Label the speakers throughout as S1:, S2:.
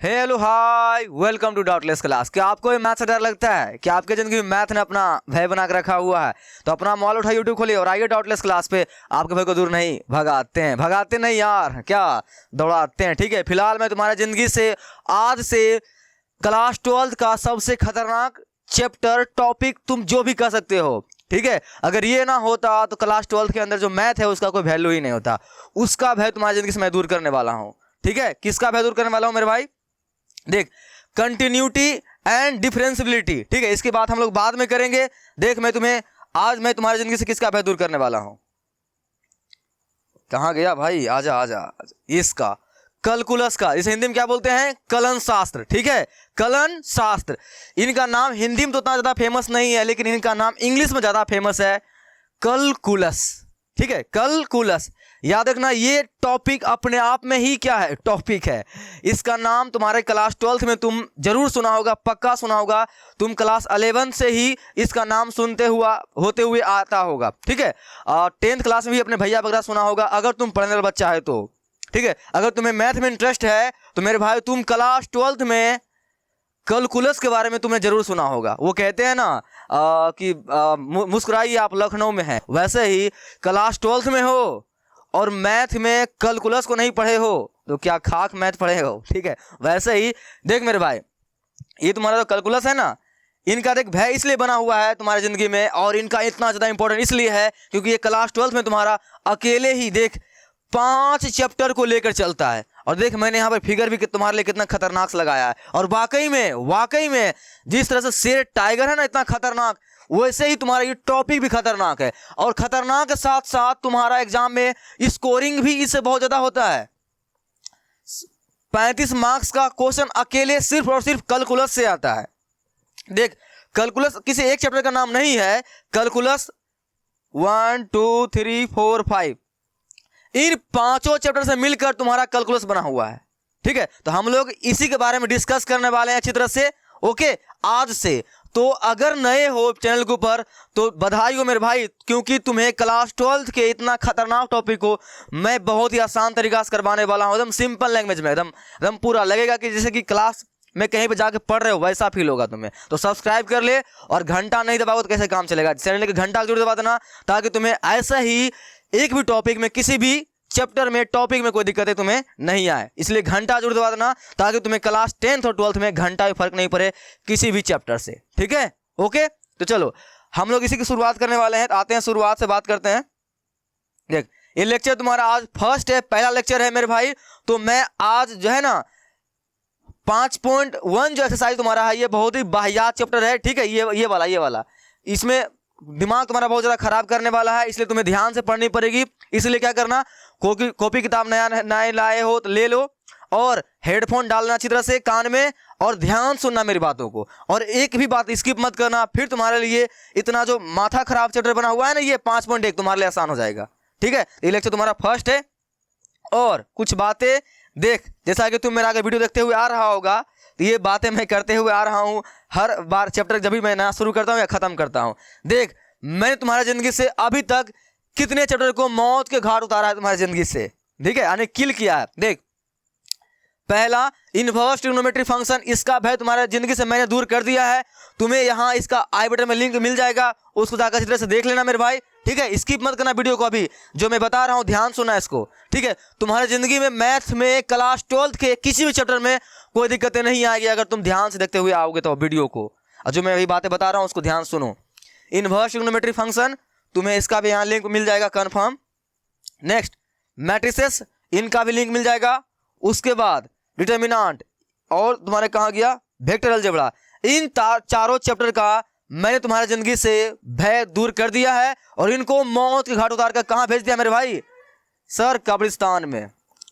S1: Hello hi welcome to doubtless class. क्या आपको ये मैथ से डर लगता है? क्या आपके जिंदगी में मैथ ने अपना भय बना के रखा हुआ है? तो अपना मोबाइल उठाइए, यूट्यूब खोलिए और आइए डाउटलेस क्लास पे। आपके भय को दूर नहीं भगाते नहीं यार, क्या दौड़ाते हैं। ठीक है, फिलहाल मैं तुम्हारे जिंदगी से आज से क्लास 12 का सबसे खतरनाक चैप्टर टॉपिक तुम जो भी कह सकते हो। ठीक है, अगर ये ना होता तो क्लास 12 के अंदर जो मैथ है उसका कोई वैल्यू ही नहीं होता। उसका भय तुम्हारी जिंदगी से मैं दूर करने वाला हूँ। ठीक है, किसका भय दूर करने वाला हूँ मेरे भाई? देख, कंटिन्यूटी एंड डिफरेंशियबिलिटी। ठीक है, इसकी बात हम लोग बाद में करेंगे। देख, मैं तुम्हारी जिंदगी से किसका भय दूर करने वाला हूं। कहां गया भाई? आजा आजा, आजा। इसका कैलकुलस का, इसे हिंदी में क्या बोलते हैं? कलन शास्त्र। ठीक है, कलन शास्त्र। इनका नाम हिंदी में तो उतना ज्यादा फेमस नहीं है, लेकिन इनका नाम इंग्लिश में ज्यादा फेमस है, कैलकुलस। ठीक है, कैलकुलस। याद रखना, ये टॉपिक अपने आप में ही क्या है? टॉपिक है। इसका नाम तुम्हारे क्लास 12 में तुम जरूर सुना होगा, पक्का सुना होगा। तुम क्लास 11 से ही इसका नाम होते हुए आता होगा। ठीक है, 10th क्लास में भी अपने भैया वगैरह सुना होगा, अगर तुम पढ़ने वाला बच्चा है तो। ठीक है, अगर तुम्हें मैथ में इंटरेस्ट है तो मेरे भाई तुम क्लास 12 में कैलकुलस के बारे में तुमने जरूर सुना होगा। वो कहते हैं ना कि मुस्कुराइए आप लखनऊ में है, वैसे ही क्लास 12 में हो और मैथ में कैलकुलस को नहीं पढ़े हो तो क्या खाक मैथ पढ़े हो। ठीक है, वैसे ही देख मेरे भाई, ये तुम्हारा जो कैलकुलस है ना, इनका देख भय इसलिए बना हुआ है तुम्हारी जिंदगी में, और इनका इतना ज़्यादा इंपॉर्टेंट इसलिए है क्योंकि ये क्लास 12 में तुम्हारा अकेले ही देख 5 चैप्टर को लेकर चलता है। और देख, मैंने यहाँ पर फिगर भी तुम्हारे लिए कितना खतरनाक लगाया है। और वाकई में जिस तरह से शेर टाइगर है ना इतना खतरनाक, वैसे ही तुम्हारा ये टॉपिक भी खतरनाक है। और खतरनाक के साथ साथ तुम्हारा एग्जाम में स्कोरिंग भी इससे बहुत ज्यादा होता है। 35 मार्क्स का क्वेश्चन अकेले सिर्फ और सिर्फ कैलकुलस से आता है। देख, कैलकुलस किसी एक चैप्टर का नाम नहीं है। कैलकुलस 1 2 3 4 5, इन 5 चैप्टर से मिलकर तुम्हारा कैलकुलस बना हुआ है। ठीक है, तो हम लोग इसी के बारे में डिस्कस करने वाले हैं अच्छी तरह से। ओके, आज से तो अगर नए हो चैनल के ऊपर तो बधाई हो मेरे भाई, क्योंकि तुम्हें क्लास 12 के इतना खतरनाक टॉपिक को मैं बहुत ही आसान तरीका से करवाने वाला हूं, एकदम सिंपल लैंग्वेज में, एकदम पूरा लगेगा कि जैसे कि क्लास में कहीं पे जाके पढ़ रहे हो, वैसा फील होगा तुम्हें। तो सब्सक्राइब कर ले, और घंटा नहीं दबाओगे तो कैसे काम चलेगा? चैनल के घंटा जरूर दबा देना, ताकि तुम्हें ऐसा ही एक भी टॉपिक में, किसी भी चैप्टर में, टॉपिक में कोई दिक्कतें तुम्हें नहीं आए। इसलिए घंटा जरूर दबा देना, ताकि तुम्हें क्लास 10th और 12th में घंटा भी फर्क नहीं पड़े किसी भी चैप्टर से। ठीक है, ओके, तो चलो हम लोग इसी की शुरुआत करने वाले हैं। तो आते हैं, शुरुआत से बात करते हैं। देख, ये लेक्चर तुम्हारा आज फर्स्ट है, पहला लेक्चर है मेरे भाई। तो मैं आज जो है ना 5.1 जो एक्सरसाइज तुम्हारा है, ये बहुत ही बाहियात चैप्टर है। ठीक है, ये वाला इसमें दिमाग तुम्हारा बहुत ज्यादा खराब करने वाला है, इसलिए तुम्हें ध्यान से पढ़नी पड़ेगी। इसलिए क्या करना, कॉपी किताब नए लाए हो तो ले लो, और हेडफोन डालना अच्छी तरह से कान में, और ध्यान सुनना मेरी बातों को, और एक भी बात स्किप मत करना। फिर तुम्हारे लिए इतना जो माथा खराब चैप्टर बना हुआ है ना, ये 5.1 तुम्हारे लिए आसान हो जाएगा। ठीक है, ये लेक्चर तुम्हारा फर्स्ट है। और कुछ बातें देख, जैसा कि तुम मेरा आगे वीडियो देखते हुए आ रहा होगा, तो ये बातें मैं करते हुए आ रहा हूं हर बार चैप्टर जब भी मैं नया शुरू करता हूं या खत्म करता हूं। देख, मैंने तुम्हारी जिंदगी से अभी तक कितने चैप्टर को मौत के घाट उतारा है तुम्हारी जिंदगी से। ठीक है, यानी किल किया है। देख, पहला इनवर्स ट्रिग्नोमेट्री फंक्शन, इसका भय तुम्हारे जिंदगी से मैंने दूर कर दिया है। तुम्हें यहाँ इसका आई बटन में लिंक मिल जाएगा, उसको जाकर अच्छी तरह से देख लेना मेरे भाई। ठीक है, स्किप मत करना वीडियो को, अभी जो मैं बता रहा हूँ ध्यान सुनना इसको। ठीक है, तुम्हारी जिंदगी में मैथ में क्लास 12 के किसी भी चैप्टर में कोई दिक्कतें नहीं आएगी अगर तुम ध्यान से देखते हुए आओगे तो वीडियो को, और जो मैं अभी बातें बता रहा हूँ उसको ध्यान सुनो। इनवर्स ट्रिग्नोमेट्री फंक्शन, तुम्हें इसका भी यहाँ लिंक मिल जाएगा कन्फर्म। नेक्स्ट, मैट्रिसेस, इनका भी लिंक मिल जाएगा। उसके बाद डिटर्मिनेंट, और तुम्हारे कहाँ गया वेक्टर अलजेब्रा। इन चारों चैप्टर का मैंने तुम्हारी जिंदगी से भय दूर कर दिया है, और इनको मौत के घाट उतार कर कहाँ भेज दिया मेरे भाई? सर, कब्रिस्तान में।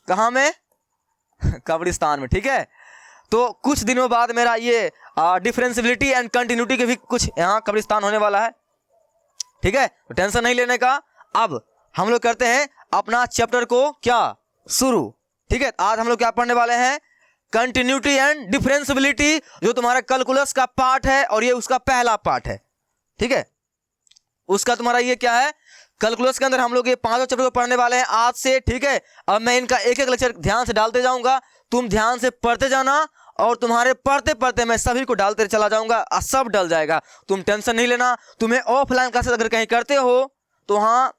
S1: कहाँ में? कब्रिस्तान में। ठीक है, तो कुछ दिनों बाद मेरा ये डिफरेंशियबिलिटी एंड कंटिन्यूटी के भी कुछ यहाँ कब्रिस्तान होने वाला है। ठीक है, तो टेंशन नहीं लेने का। अब हम लोग करते हैं अपना चैप्टर को क्या शुरू। ठीक है, आज हम लोग क्या पढ़ने वाले हैं? कंटिन्यूटी एंड डिफरेंशियबिलिटी, जो तुम्हारा कैलकुलस का पार्ट है, और ये उसका पहला पार्ट है। ठीक है, उसका तुम्हारा ये क्या है? कैलकुलस के अंदर हम लोग ये 5 चैप्टर को पढ़ने वाले हैं आज से, ठीक है। अब मैं इनका एक एक लेक्चर ध्यान से डालते जाऊंगा, तुम ध्यान से पढ़ते जाना, और तुम्हारे पढ़ते पढ़ते मैं सभी को डालते चला जाऊंगा, सब डल जाएगा। तुम टेंशन नहीं लेना। तुम्हें ऑफलाइन क्लासेस अगर कहीं करते हो तो हाँ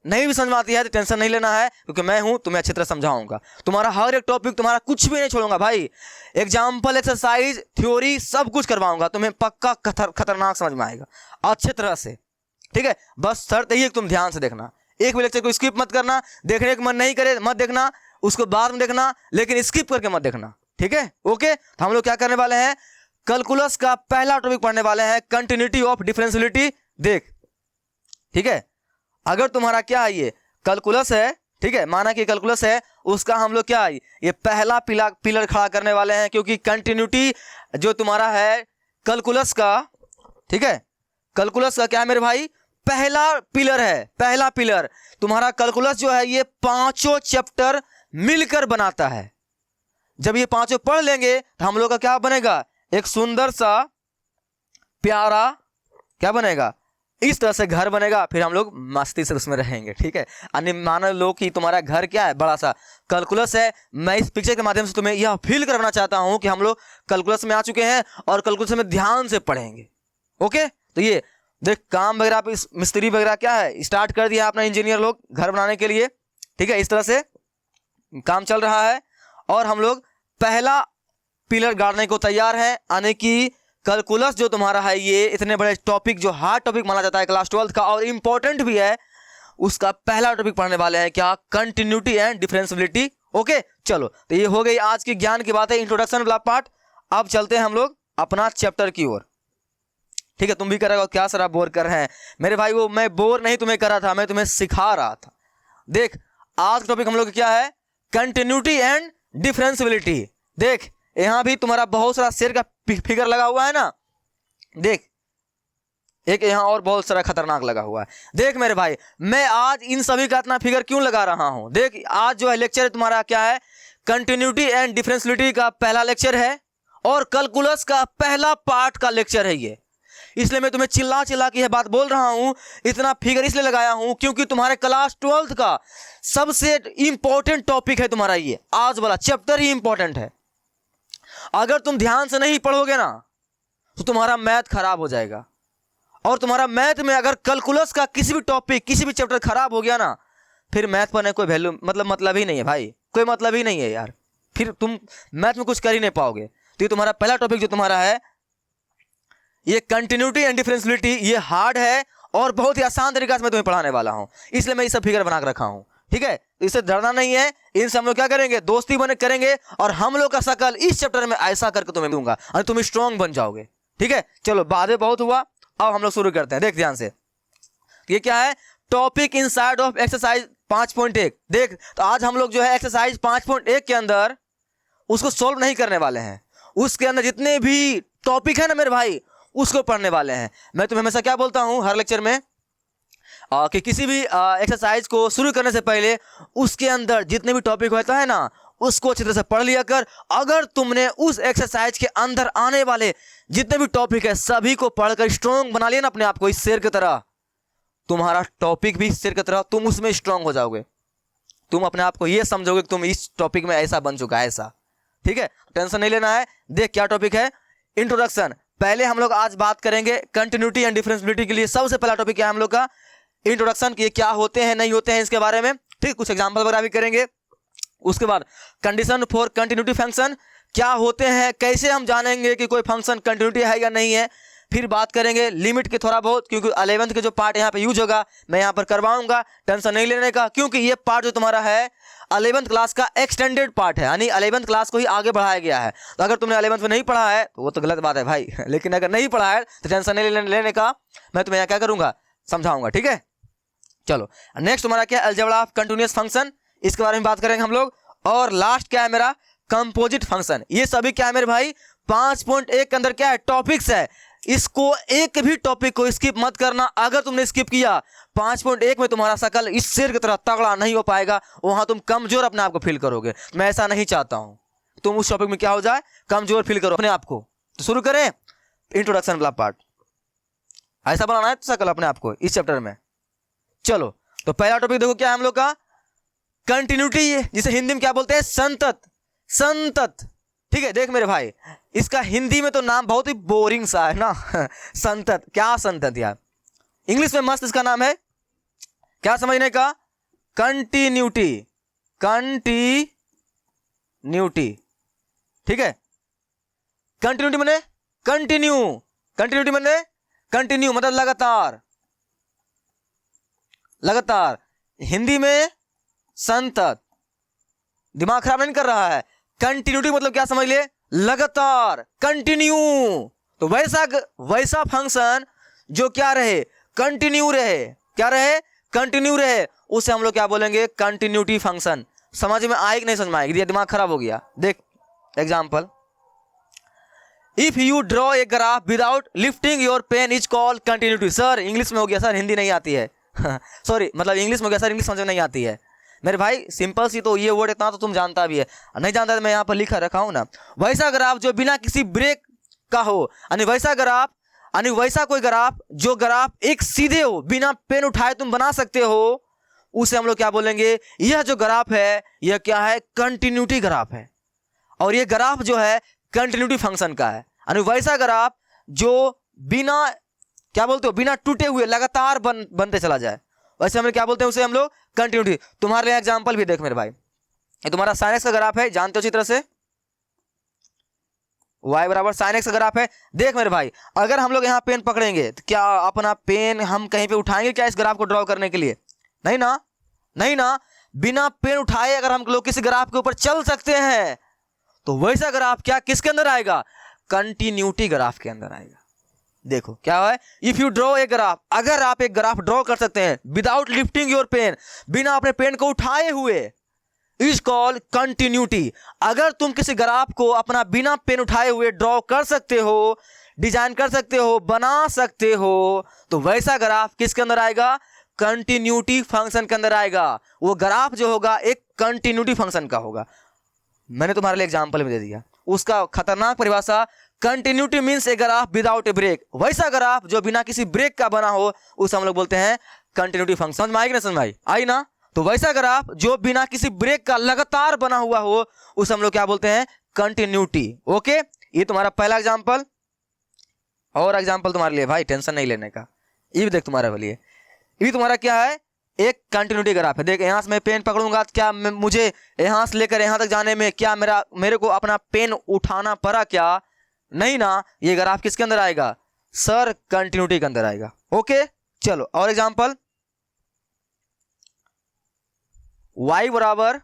S1: नहीं भी समझ में आती है तो टेंशन नहीं लेना है, क्योंकि मैं हूं, तुम्हें अच्छी तरह समझाऊंगा। तुम्हारा हर एक टॉपिक, तुम्हारा कुछ भी नहीं छोड़ूंगा भाई। एग्जाम्पल, एक्सरसाइज, थ्योरी सब कुछ करवाऊंगा, तुम्हें पक्का खतरनाक समझ में आएगा अच्छे तरह से, ठीक है। बस शर्त यही है कि तुम ध्यान से देखना, एक भी लेक्चर को स्किप मत करना। देखने का मन नहीं करे मत देखना, उसको बाद में देखना, लेकिन स्किप करके मत देखना, ठीक है। ओके, तो हम लोग क्या करने वाले हैं, कैलकुलस का पहला टॉपिक पढ़ने वाले हैं, कंटिन्यूटी ऑफ डिफरेंशियलिटी। देख, ठीक है, अगर तुम्हारा क्या है ये कैलकुलस है, ठीक है, माना कि कैलकुलस है, उसका हम लोग क्या है ये पहला पिलर खड़ा करने वाले हैं, क्योंकि कंटिन्यूटी जो तुम्हारा है कैलकुलस का, ठीक है, कैलकुलस का क्या है मेरे भाई, पहला पिलर है। पहला पिलर तुम्हारा कैलकुलस जो है ये 5 चैप्टर मिलकर बनाता है। जब ये 5 पढ़ लेंगे तो हम लोग का क्या बनेगा, एक सुंदर सा प्यारा क्या बनेगा, इस तरह से घर बनेगा। फिर हम लोग मस्ती से उसमें रहेंगे, ठीक है। अन्य मान लो कि तुम्हारा घर क्या है, बड़ा सा कैलकुलस है। मैं इस पिक्चर के माध्यम से तुम्हें यह फील करना चाहता हूं कि हम लोग कैलकुलस में आ चुके हैं और कैलकुलस में ध्यान से पढ़ेंगे। ओके, तो ये देख काम वगैरह पे मिस्त्री वगैरह क्या है स्टार्ट कर दिया अपना इंजीनियर लोग घर बनाने के लिए, ठीक है। इस तरह से काम चल रहा है और हम लोग पहला पिलर गाड़ने को तैयार है, यानी कि कैलकुलस जो तुम्हारा है ये इतने बड़े टॉपिक, जो हार्ड टॉपिक माना जाता है क्लास 12 का और इंपॉर्टेंट भी है, उसका पहला टॉपिक पढ़ने वाले हैं क्या, कंटिन्यूटी एंड डिफरेंशियलिटी। ओके, चलो, तो ये हो गई आज की ज्ञान की बात है, इंट्रोडक्शन वाला पार्ट। अब चलते हैं हम लोग अपना चैप्टर की ओर, ठीक है। तुम भी कर रहे हो, क्या सर आप बोर कर रहे हैं मेरे भाई, वो मैं बोर नहीं तुम्हें कर रहा था, मैं तुम्हें सिखा रहा था। देख, आज का टॉपिक हम लोग क्या है, कंटिन्यूटी एंड डिफरेंशियलिटी। देख, यहां भी तुम्हारा बहुत सारा शेर का फिगर लगा हुआ है ना, देख, एक यहां और बहुत सारा खतरनाक लगा हुआ है। देख मेरे भाई, मैं आज इन सभी का इतना फिगर क्यों लगा रहा हूं, देख, आज जो है लेक्चर तुम्हारा क्या है, कंटिन्यूटी एंड डिफरेंशियलिटी का पहला लेक्चर है और कैलकुलस का पहला पार्ट का लेक्चर है ये। इसलिए मैं तुम्हें चिल्ला चिल्ला के यह बात बोल रहा हूं, इतना फिगर इसलिए लगाया हूं क्योंकि तुम्हारे क्लास 12 का सबसे इंपॉर्टेंट टॉपिक है तुम्हारा ये, आज वाला चैप्टर ही इंपॉर्टेंट है। अगर तुम ध्यान से नहीं पढ़ोगे ना तो तुम्हारा मैथ खराब हो जाएगा, और तुम्हारा मैथ में अगर कैलकुलस का किसी भी टॉपिक, किसी भी चैप्टर खराब हो गया ना, फिर मैथ पढ़ने कोई वैल्यू, मतलब ही नहीं है भाई, कोई मतलब ही नहीं है यार, फिर तुम मैथ में कुछ कर ही नहीं पाओगे। तो ये तुम्हारा पहला टॉपिक जो तुम्हारा है ये कंटिन्यूटी एंड डिफरेंशियलिटी, ये हार्ड है और बहुत ही आसान तरीका से मैं तुम्हें पढ़ाने वाला हूं, इसलिए मैं ये सब फिगर बना कर रखा हूं, ठीक है। तो इससे डरना नहीं है, इनसे हम लोग क्या करेंगे, दोस्ती बने करेंगे, और हम लोग का शकल इस चैप्टर में ऐसा करके तुम्हें दूंगा और तुम स्ट्रांग बन जाओगे, ठीक है। चलो, बातें बहुत हुआ, अब हम लोग शुरू करते हैं। देख ध्यान से, ये क्या है, टॉपिक इनसाइड ऑफ एक्सरसाइज 5.1। देख, तो आज हम लोग जो है एक्सरसाइज 5.1 के अंदर उसको सोल्व नहीं करने वाले हैं, उसके अंदर जितने भी टॉपिक है ना मेरे भाई उसको पढ़ने वाले हैं। मैं तुम्हें हमेशा क्या बोलता हूं हर लेक्चर में कि किसी भी एक्सरसाइज को शुरू करने से पहले उसके अंदर जितने भी टॉपिक होता है ना उसको अच्छी तरह से पढ़ लिया कर। अगर तुमने उस एक्सरसाइज के अंदर आने वाले जितने भी टॉपिक है सभी को पढ़कर स्ट्रांग बना लिया ना अपने आप को, इस शेर की तरह, तुम्हारा टॉपिक भी इस शेर की तरह, तुम उसमें स्ट्रांग हो जाओगे। तुम अपने आप को ये समझोगे कि तुम इस टॉपिक में ऐसा बन चुका है, ऐसा, ठीक है। टेंशन नहीं लेना है। देख क्या टॉपिक है, इंट्रोडक्शन। पहले हम लोग आज बात करेंगे कंटिन्यूटी एंड डिफरेंशियलिटी के लिए सबसे पहला टॉपिक क्या है हम लोग का, इंट्रोडक्शन, कि क्या होते हैं नहीं होते हैं इसके बारे में, ठीक। कुछ एग्जांपल वगैरह भी करेंगे। उसके बाद कंडीशन फॉर कंटिन्यूटी फंक्शन, क्या होते हैं, कैसे हम जानेंगे कि कोई फंक्शन कंटिन्यूटी है या नहीं है। फिर बात करेंगे लिमिट के थोड़ा बहुत, क्योंकि 11th के जो पार्ट यहाँ पे यूज होगा मैं यहाँ पर करवाऊंगा, टेंशन नहीं लेने का, क्योंकि ये पार्ट जो तुम्हारा है 11th क्लास का एक्सटेंडेड पार्ट है, यानी 11th क्लास को ही आगे बढ़ाया गया है। तो अगर तुमने 11th में नहीं पढ़ा है तो वो तो गलत बात है भाई लेकिन अगर नहीं पढ़ा है तो टेंशन नहीं लेने का, मैं तुम्हें यहाँ क्या करूंगा, समझाऊंगा, ठीक है। चलो, नेक्स्ट तुम्हारा क्या, अलजेब्रा ऑफ कंटिन्यूअस फंक्शन, इसके बारे में बात करेंगे हम लोग। और लास्ट क्या है मेरा, कंपोजिट फंक्शन। ये सभी क्या है मेरे भाई 5.1 के अंदर क्या है, टॉपिक्स है। इसको एक भी टॉपिक को स्किप मत करना। अगर तुमने स्किप किया 5.1 में तुम्हारा शकल इस शेर की तरह तगड़ा नहीं हो पाएगा, वहां तुम कमजोर अपने आप को फील करोगे। मैं ऐसा नहीं चाहता हूं तुम उस टॉपिक में क्या हो जाए, कमजोर फील करो अपने आप को। तो शुरू करें इंट्रोडक्शन वाला पार्ट, ऐसा बनाना है शकल अपने आप को इस चैप्टर में। चलो तो पहला टॉपिक देखो क्या है हम लोग का, कंटिन्यूटी, जिसे हिंदी में क्या बोलते हैं, संतत, संतत। ठीक है, देख मेरे भाई, इसका हिंदी में तो नाम बहुत ही बोरिंग सा है ना संतत, क्या संतत यार। इंग्लिश में मस्त इसका नाम है, क्या समझने का, कंटिन्यूटी, कंटिन्यूटी। ठीक है, कंटिन्यूटी माने कंटिन्यू, कंटिन्यूटी माने कंटिन्यू मतलब लगातार, लगातार। हिंदी में संतत, दिमाग खराब नहीं कर रहा है। कंटिन्यूटी मतलब क्या समझ लिए, लगातार, कंटिन्यू। तो वैसा फंक्शन जो क्या रहे, कंटिन्यू रहे, क्या रहे, कंटिन्यू रहे, उसे हम लोग क्या बोलेंगे, कंटिन्यूटी फंक्शन। समझ में आएगी नहीं समझ में आएगी, दिमाग खराब हो गया। देख example, if you draw a graph without lifting your pen is called continuity. Sir English में हो गया सर, हिंदी नहीं आती है सॉरी मतलब इंग्लिश में हो गया सर, इंग्लिश समझ में नहीं आती है। मेरे भाई सिंपल सी तो ये वर्ड इतना तो तुम जानता भी है, नहीं जानता तो मैं यहाँ पर लिखा रखा हूँ ना। वैसा ग्राफ जो बिना किसी ब्रेक का हो, यानी वैसा ग्राफ, यानी वैसा कोई ग्राफ जो ग्राफ एक सीधे हो, बिना पेन उठाए तुम बना सकते हो, उसे हम लोग क्या बोलेंगे, यह जो ग्राफ है यह क्या है, कंटिन्यूटी ग्राफ है। और ये ग्राफ जो है कंटिन्यूटी फंक्शन का है, यानी वैसा ग्राफ जो बिना क्या बोलते हो, बिना टूटे हुए लगातार बनते चला जाए, वैसे हम लोग क्या बोलते हैं, उसे हम लोग कंटिन्यूटी। तुम्हारे लिए एग्जांपल भी देख मेरे भाई, ये तुम्हारा sin x का ग्राफ है, जानते हो अच्छी तरह से, y बराबर sin x का ग्राफ है। देख मेरे भाई, अगर हम लोग यहाँ पेन पकड़ेंगे तो क्या अपना पेन हम कहीं पे उठाएंगे क्या इस ग्राफ को ड्रॉ करने के लिए, नहीं ना, नहीं ना। बिना पेन उठाए अगर हम लोग किसी ग्राफ के ऊपर चल सकते हैं, तो वैसा ग्राफ क्या किसके अंदर आएगा, कंटिन्यूटी ग्राफ के अंदर आएगा। देखो क्या है, if you draw a graph, अगर आप एक ग्राफ ड्रॉ कर सकते हैं विदाउट लिफ्टिंग योर पेन, बिना अपने पेन को उठाए हुए, इज कॉल्ड कंटिन्यूटी। अगर तुम किसी ग्राफ को अपना बिना पेन उठाए हुए ड्रॉ कर सकते हो, डिजाइन कर सकते हो, बना सकते हो, तो वैसा ग्राफ किसके अंदर आएगा, कंटिन्यूटी फंक्शन के अंदर आएगा। वो ग्राफ जो होगा एक कंटिन्यूटी फंक्शन का होगा। मैंने तुम्हारे लिए एग्जांपल में दे दिया, उसका खतरनाक परिभाषा, continuity means a graph without a break. वैसा ग्राफ जो बिना किसी ब्रेक का बना हो, उसे हम लोग बोलते हैं कंटिन्यूटी फंक्शन। समझ में आएगी ना, समझ में आई ना। तो वैसा ग्राफ जो बिना किसी ब्रेक का लगातार बना हुआ हो, उसे हम लोग क्या बोलते हैं, कंटिन्यूटी। ओके, ये तुम्हारा पहला एग्जांपल। और एग्जांपल तुम्हारे लिए भाई, टेंशन नहीं लेने का, ये भी देख तुम्हारे लिए, ये भी तुम्हारा क्या है, एक कंटिन्यूटी ग्राफ है। देख यहां से मैं पेन पकड़ूंगा, क्या मुझे यहां से लेकर यहां तक जाने में क्या मेरे को अपना पेन उठाना पड़ा क्या, नहीं ना। ये ग्राफ किसके अंदर आएगा, सर कंटिन्यूटी के अंदर आएगा। ओके चलो और एग्जांपल, y बराबर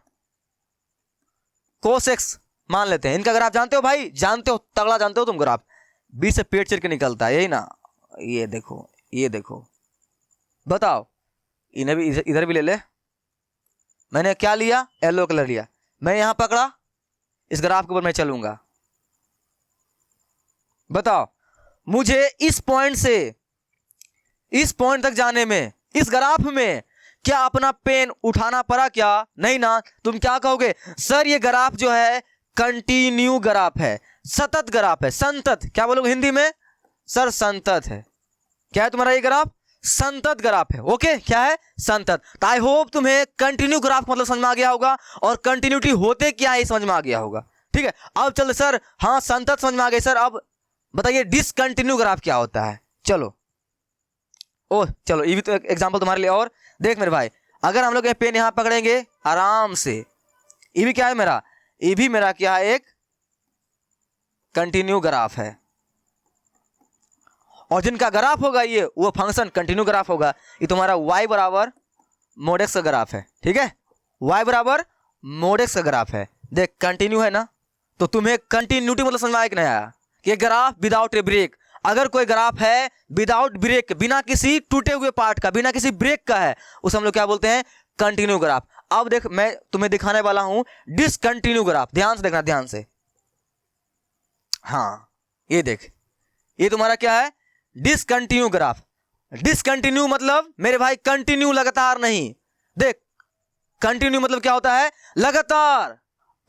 S1: cos x मान लेते हैं। इनका ग्राफ जानते हो भाई, जानते हो, तगड़ा जानते हो तुम ग्राफ, बीच से पेट चिर के निकलता है, यही ना। ये देखो, ये देखो, बताओ, इन्हें भी इधर भी ले ले। मैंने क्या लिया, येलो कलर लिया, मैं यहां पकड़ा, इस ग्राफ के ऊपर मैं चलूंगा। बताओ मुझे इस पॉइंट से इस पॉइंट तक जाने में, इस ग्राफ में क्या अपना पेन उठाना पड़ा क्या, नहीं ना। तुम क्या कहोगे, सर ये ग्राफ जो है कंटिन्यू ग्राफ है, सतत ग्राफ है, संतत, क्या बोलोगे हिंदी में, सर संतत है। क्या है तुम्हारा ये ग्राफ, संतत ग्राफ है। ओके, क्या है, संतत। तो आई होप तुम्हें कंटिन्यू ग्राफ मतलब समझ में आ गया होगा, और कंटिन्यूटी होते क्या है समझ में आ गया होगा। ठीक है, अब चल सर, हाँ संतत समझ में आ गए सर, अब बताइए डिसकंटिन्यू ग्राफ क्या होता है। चलो चलो, ये भी तो एग्जांपल तुम्हारे लिए। और देख मेरे भाई, अगर हम लोग ये पेन यहां पकड़ेंगे आराम से, ये भी क्या है मेरा, ये भी मेरा क्या है, एक कंटिन्यू ग्राफ है। और जिनका ग्राफ होगा ये, वो फंक्शन कंटिन्यू ग्राफ होगा। ये तुम्हारा y बराबर mod x का ग्राफ है। ठीक है, y बराबर mod x का ग्राफ है। देख कंटिन्यू है ना, तो तुम्हें कंटिन्यूटी मतलब समझ में आया कि नहीं आया, कि ग्राफ विदाउट ए ब्रेक। अगर कोई ग्राफ है विदाउट ब्रेक, बिना किसी टूटे हुए पार्ट का, बिना किसी ब्रेक का है, उसे हम लोग क्या बोलते हैं, कंटिन्यू ग्राफ। अब देख मैं तुम्हें दिखाने वाला हूं डिसकंटिन्यू ग्राफ, ध्यान से देखना, ध्यान से। हाँ ये देख, ये तुम्हारा क्या है, डिसकंटिन्यू ग्राफ। डिसकंटिन्यू मतलब मेरे भाई कंटिन्यू, लगातार नहीं। देख कंटिन्यू मतलब क्या होता है, लगातार,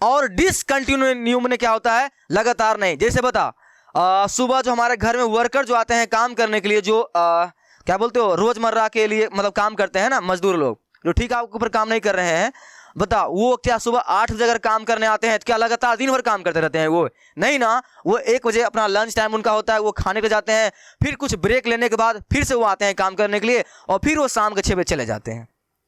S1: और डिसकंटिन्यू में क्या होता है, लगातार नहीं। जैसे बता, सुबह जो हमारे घर में वर्कर जो आते हैं काम करने के लिए, जो क्या बोलते हो, रोजमर्रा के लिए मतलब काम करते हैं ना मजदूर लोग, जो ठीक आपके ऊपर काम नहीं कर रहे हैं, बताओ वो क्या सुबह 8 बजे अगर काम करने आते हैं तो क्या लगातार दिन भर काम करते रहते हैं? वो नहीं ना, वो 1 बजे अपना लंच टाइम उनका होता है, वो खाने के जाते हैं, फिर कुछ ब्रेक लेने के बाद फिर से वो आते हैं काम करने के लिए, और फिर वो शाम के 6 बजे चले जाते हैं।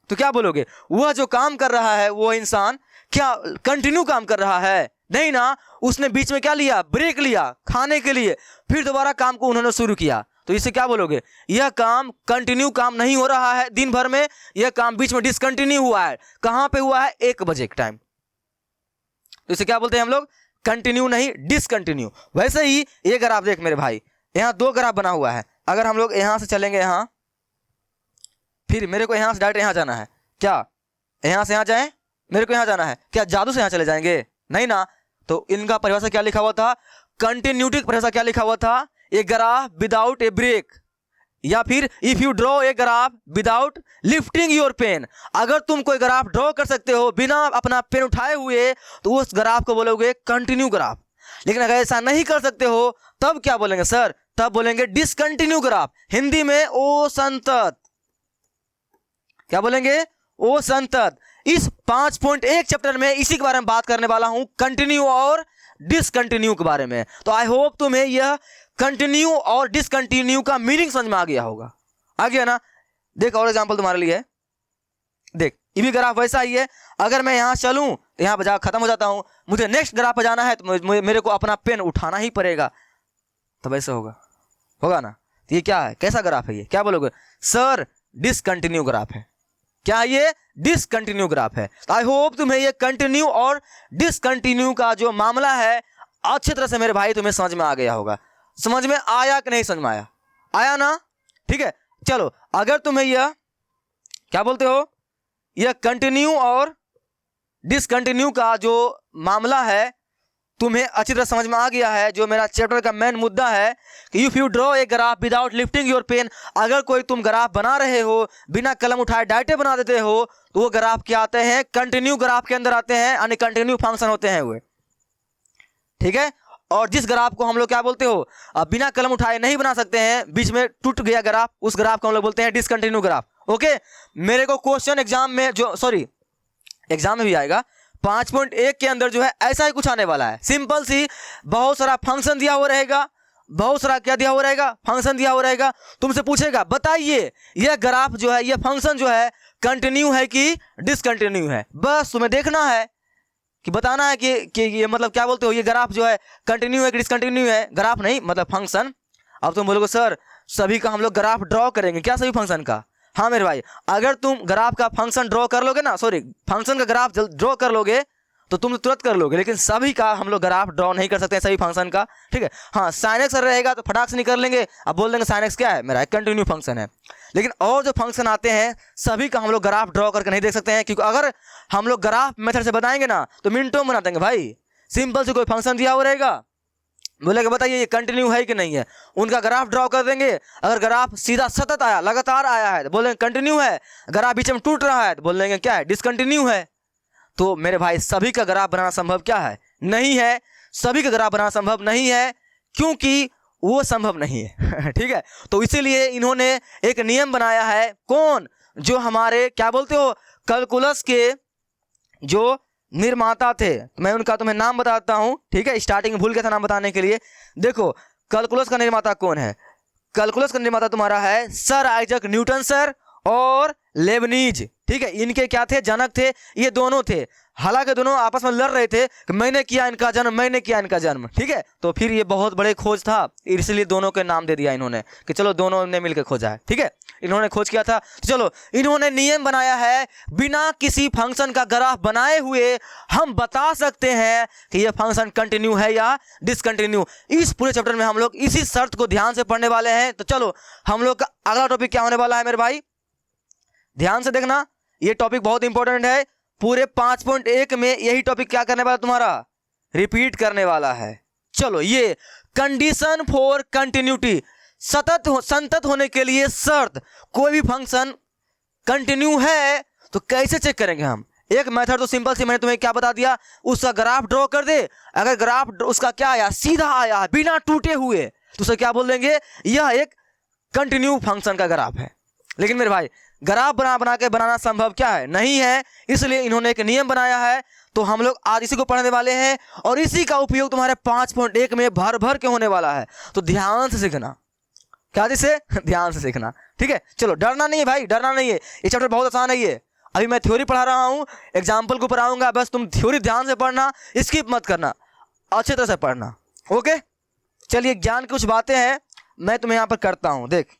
S1: तो क्या बोलोगे, वह जो काम कर रहा है वो इंसान क्या कंटिन्यू काम कर रहा है? नहीं ना, उसने बीच में क्या लिया, ब्रेक लिया खाने के लिए, फिर दोबारा काम को उन्होंने शुरू किया। तो इसे क्या बोलोगे, यह काम कंटिन्यू काम नहीं हो रहा है दिन भर में, यह काम बीच में डिसकंटिन्यू हुआ है। कहां पे हुआ है? 1 बजे के टाइम। तो इसे क्या बोलते हैं हम लोग, कंटिन्यू नहीं डिसकंटिन्यू। वैसे ही ये ग्राफ देख मेरे भाई, यहां 2 ग्राफ बना हुआ है। अगर हम लोग यहां से चलेंगे यहां, फिर मेरे को यहां से डायरेक्ट यहां जाना है, क्या यहां से यहां जाए? मेरे को यहां जाना है, क्या जादू से यहां चले जाएंगे? नहीं ना। तो इनका परिभाषा क्या लिखा हुआ था, कंटिन्यूटी की परिभाषा क्या लिखा हुआ था, a graph without a break, या फिर if you draw a graph without lifting your pen. अगर तुम कोई ग्राफ ड्रॉ कर सकते हो बिना अपना पेन उठाए हुए तो उस ग्राफ को बोलोगे कंटिन्यू ग्राफ। लेकिन अगर ऐसा नहीं कर सकते हो तब क्या बोलेंगे सर? तब बोलेंगे डिसकंटिन्यू ग्राफ, हिंदी में ओ संतत। क्या बोलेंगे? ओ संतत। इस 5.1 चैप्टर में इसी के बारे में बात करने वाला हूं, कंटिन्यू और डिसकंटिन्यू के बारे में। तो आई होप तुम्हें यह कंटिन्यू और डिसकंटिन्यू का मीनिंग समझ में आ गया होगा। आ गया ना? देख और एग्जांपल तुम्हारे लिए, देख ये भी ग्राफ वैसा ही है। अगर मैं यहां चलूं, यहां पर जाकर खत्म हो जाता हूं, मुझे नेक्स्ट ग्राफ पर जाना है तो मेरे को अपना पेन उठाना ही पड़ेगा, तब ऐसा होगा ना? तो ये क्या है, कैसा ग्राफ है ये? क्या बोलोगे सर? डिसकंटिन्यू ग्राफ है। क्या ये डिसकंटिन्यू ग्राफ है? आई होप तुम्हें ये कंटिन्यू और डिसकंटिन्यू का जो मामला है अच्छी तरह से मेरे भाई तुम्हें समझ में आ गया होगा। समझ में आया कि नहीं समझ में आया? आया ना? ठीक है, चलो अगर तुम्हें यह क्या बोलते हो, यह कंटिन्यू और डिसकंटिन्यू का जो मामला है तुम्हें अच्छी तरह समझ में आ गया है, जो मेरा चैप्टर का मेन मुद्दा है कि if you draw a graph without lifting your pen, अगर कोई तुम ग्राफ बना रहे हो बिना कलम उठाए डायरेक्ट बना देते हो तो वो ग्राफ क्या आते हैं, कंटिन्यू ग्राफ के अंदर आते हैं, यानी कंटिन्यू फंक्शन होते हैं वो। ठीक है, और जिस ग्राफ को हम लोग क्या बोलते हो, बिना कलम उठाए नहीं बना सकते हैं, बीच में टूट गया ग्राफ, उस ग्राफ को हम लोग बोलते हैं डिसकंटिन्यू ग्राफ। ओके, मेरे को क्वेश्चन एग्जाम में एग्जाम में भी आएगा 5.1 के अंदर जो है ऐसा ही कुछ आने वाला है। सिंपल सी, बहुत सारा फंक्शन दिया हुआ रहेगा, बहुत सारा क्या दिया हुआ रहेगा, फंक्शन दिया हुआ रहेगा। तुमसे पूछेगा बताइए यह ग्राफ जो है, यह फंक्शन जो है कंटिन्यू है कि डिसकंटिन्यू है। बस तुम्हें देखना है कि बताना है कि ये मतलब क्या बोलते हो, ये ग्राफ जो है कंटिन्यू है कि डिसकंटिन्यू है। ग्राफ नहीं मतलब फंक्शन। अब तुम बोलोगे सर सभी का हम लोग ग्राफ ड्रॉ करेंगे क्या, सभी फंक्शन का? हाँ मेरे भाई, अगर तुम ग्राफ का फंक्शन ड्रॉ कर लोगे ना, फंक्शन का ग्राफ ड्रॉ कर लोगे तो तुम तुरंत कर लोगे, लेकिन सभी का हम लोग ग्राफ ड्रॉ नहीं कर सकते हैं, सभी फंक्शन का। ठीक है, हाँ sin x रहेगा तो फटाक से नहीं कर लेंगे, अब बोल देंगे sin x क्या है मेरा, कंटिन्यू फंक्शन है। लेकिन और जो फंक्शन आते हैं सभी का हम लोग ग्राफ ड्रॉ करके नहीं देख सकते हैं, क्योंकि अगर हम लोग ग्राफ मेथड से बताएंगे ना तो मिनटों में बना देंगे भाई। सिंपल से कोई फंक्शन दिया हुआ रहेगा, बोलेगा बताइए ये कंटिन्यू है कि नहीं है, उनका ग्राफ ड्रॉ कर देंगे। अगर ग्राफ सीधा सतत आया, लगातार आया है तो बोलेंगे कंटिन्यू है, ग्राफ बीच में टूट रहा है तो बोलेंगे क्या है, डिसकंटिन्यू है। तो मेरे भाई सभी का ग्राफ बनाना संभव क्या है, नहीं है। सभी का ग्राफ बनाना संभव नहीं है क्योंकि वो संभव नहीं है। ठीक है, तो इसीलिए इन्होंने एक नियम बनाया है। कौन? जो हमारे क्या बोलते हो कैलकुलस के जो निर्माता थे, मैं उनका तुम्हें नाम बताता हूं। ठीक है, स्टार्टिंग में भूल गया था नाम बताने के लिए। देखो कैलकुलस का निर्माता कौन है, कैलकुलस का निर्माता तुम्हारा है सर आइजक न्यूटन सर और लेबनीज। ठीक है, इनके क्या थे, जनक थे, ये दोनों थे। हालांकि दोनों आपस में लड़ रहे थे कि मैंने किया इनका जन्म, मैंने किया इनका जन्म। ठीक है, तो फिर ये बहुत बड़े खोज था, इसलिए दोनों के नाम दे दिया इन्होंने कि चलो दोनों ने मिलकर खोजा है। ठीक है, इन्होंने खोज किया था, तो चलो इन्होंने नियम बनाया है, बिना किसी फंक्शन का ग्राफ बनाए हुए हम बता सकते हैं कि यह फंक्शन कंटिन्यू है या डिसकंटिन्यू। इस पूरे चैप्टर में हम लोग इसी शर्त को ध्यान से पढ़ने वाले हैं। तो चलो हम लोग का अगला टॉपिक क्या होने वाला है मेरे भाई, ध्यान से देखना, ये टॉपिक बहुत इंपॉर्टेंट है। पूरे 5.1 में यही टॉपिक क्या करने वाला तुम्हारा, रिपीट करने वाला है। चलो ये कंडीशन फॉर कंटिन्यूटी, संतत होने के लिए शर्त, कोई भी फंक्शन कंटिन्यू है तो कैसे चेक करेंगे हम। एक मेथड तो सिंपल सी मैंने तुम्हें क्या बता दिया, उसका ग्राफ ड्रॉ कर दे। अगर ग्राफ उसका क्या आया, सीधा आया बिना टूटे हुए, तो उसे क्या बोल देंगे, यह एक कंटिन्यू फंक्शन का ग्राफ है। लेकिन मेरे भाई ग्राफ बना के बनाना संभव क्या है? नहीं है। इसलिए इन्होंने एक नियम बनाया है, तो हम लोग आज इसी को पढ़ने वाले हैं और इसी का उपयोग तुम्हारे 5.1 में भर भर के होने वाला है। तो ध्यान से सीखना। क्या जिसे ध्यान से सीखना, ठीक है। चलो डरना नहीं है भाई, डरना नहीं है, ये चैप्टर बहुत आसान है। ये अभी मैं थ्योरी पढ़ा रहा हूँ, एग्जाम्पल के ऊपर आऊँगा, बस तुम थ्योरी ध्यान से पढ़ना, स्किप मत करना, अच्छे तरह से पढ़ना, ओके। चलिए ज्ञान की कुछ बातें हैं मैं तुम्हें यहाँ पर करता हूँ। देख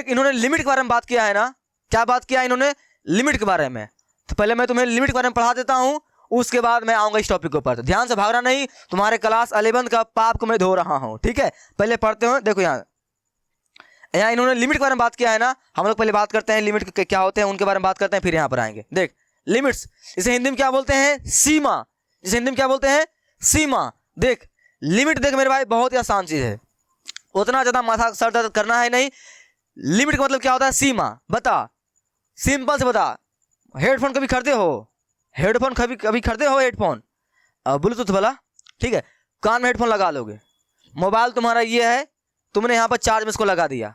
S1: इन्होंने लिमिट के बारे में बात किया है ना, क्या बात किया है इन्होंने? लिमिट के बारे में। तो पहले मैं तुम्हें लिमिट के बारे में पढ़ा देता हूँ, उसके बाद मैं आऊँगा इस टॉपिक के ऊपर। तो ध्यान से भागना नहीं, तुम्हारे क्लास 11 का पाप को मैं धो रहा हूँ, ठीक है। पहले पढ़ते हो, देखो यहाँ इन्होंने लिमिट के बारे में बात किया है ना। हम लोग पहले बात करते हैं लिमिट क्या होते हैं, उनके बारे में बात करते हैं, फिर यहाँ पर आएंगे। देख लिमिट्स, इसे हिंदी में क्या बोलते हैं? सीमा। इसे हिंदी में क्या बोलते हैं? सीमा। देख लिमिट, देख मेरे भाई बहुत ही आसान चीज है, उतना ज्यादा माथा सर दर्द करना है नहीं। लिमिट का मतलब क्या होता है? सीमा। बता, सिंपल से बता। हेडफोन कभी खरीदे हो? हेडफोन कभी खरीदे हो? हेडफोन ब्लूटूथ वाला, ठीक है, कान में हेडफोन लगा लोगे। मोबाइल तुम्हारा ये है, तुमने यहाँ पर चार्ज में इसको लगा दिया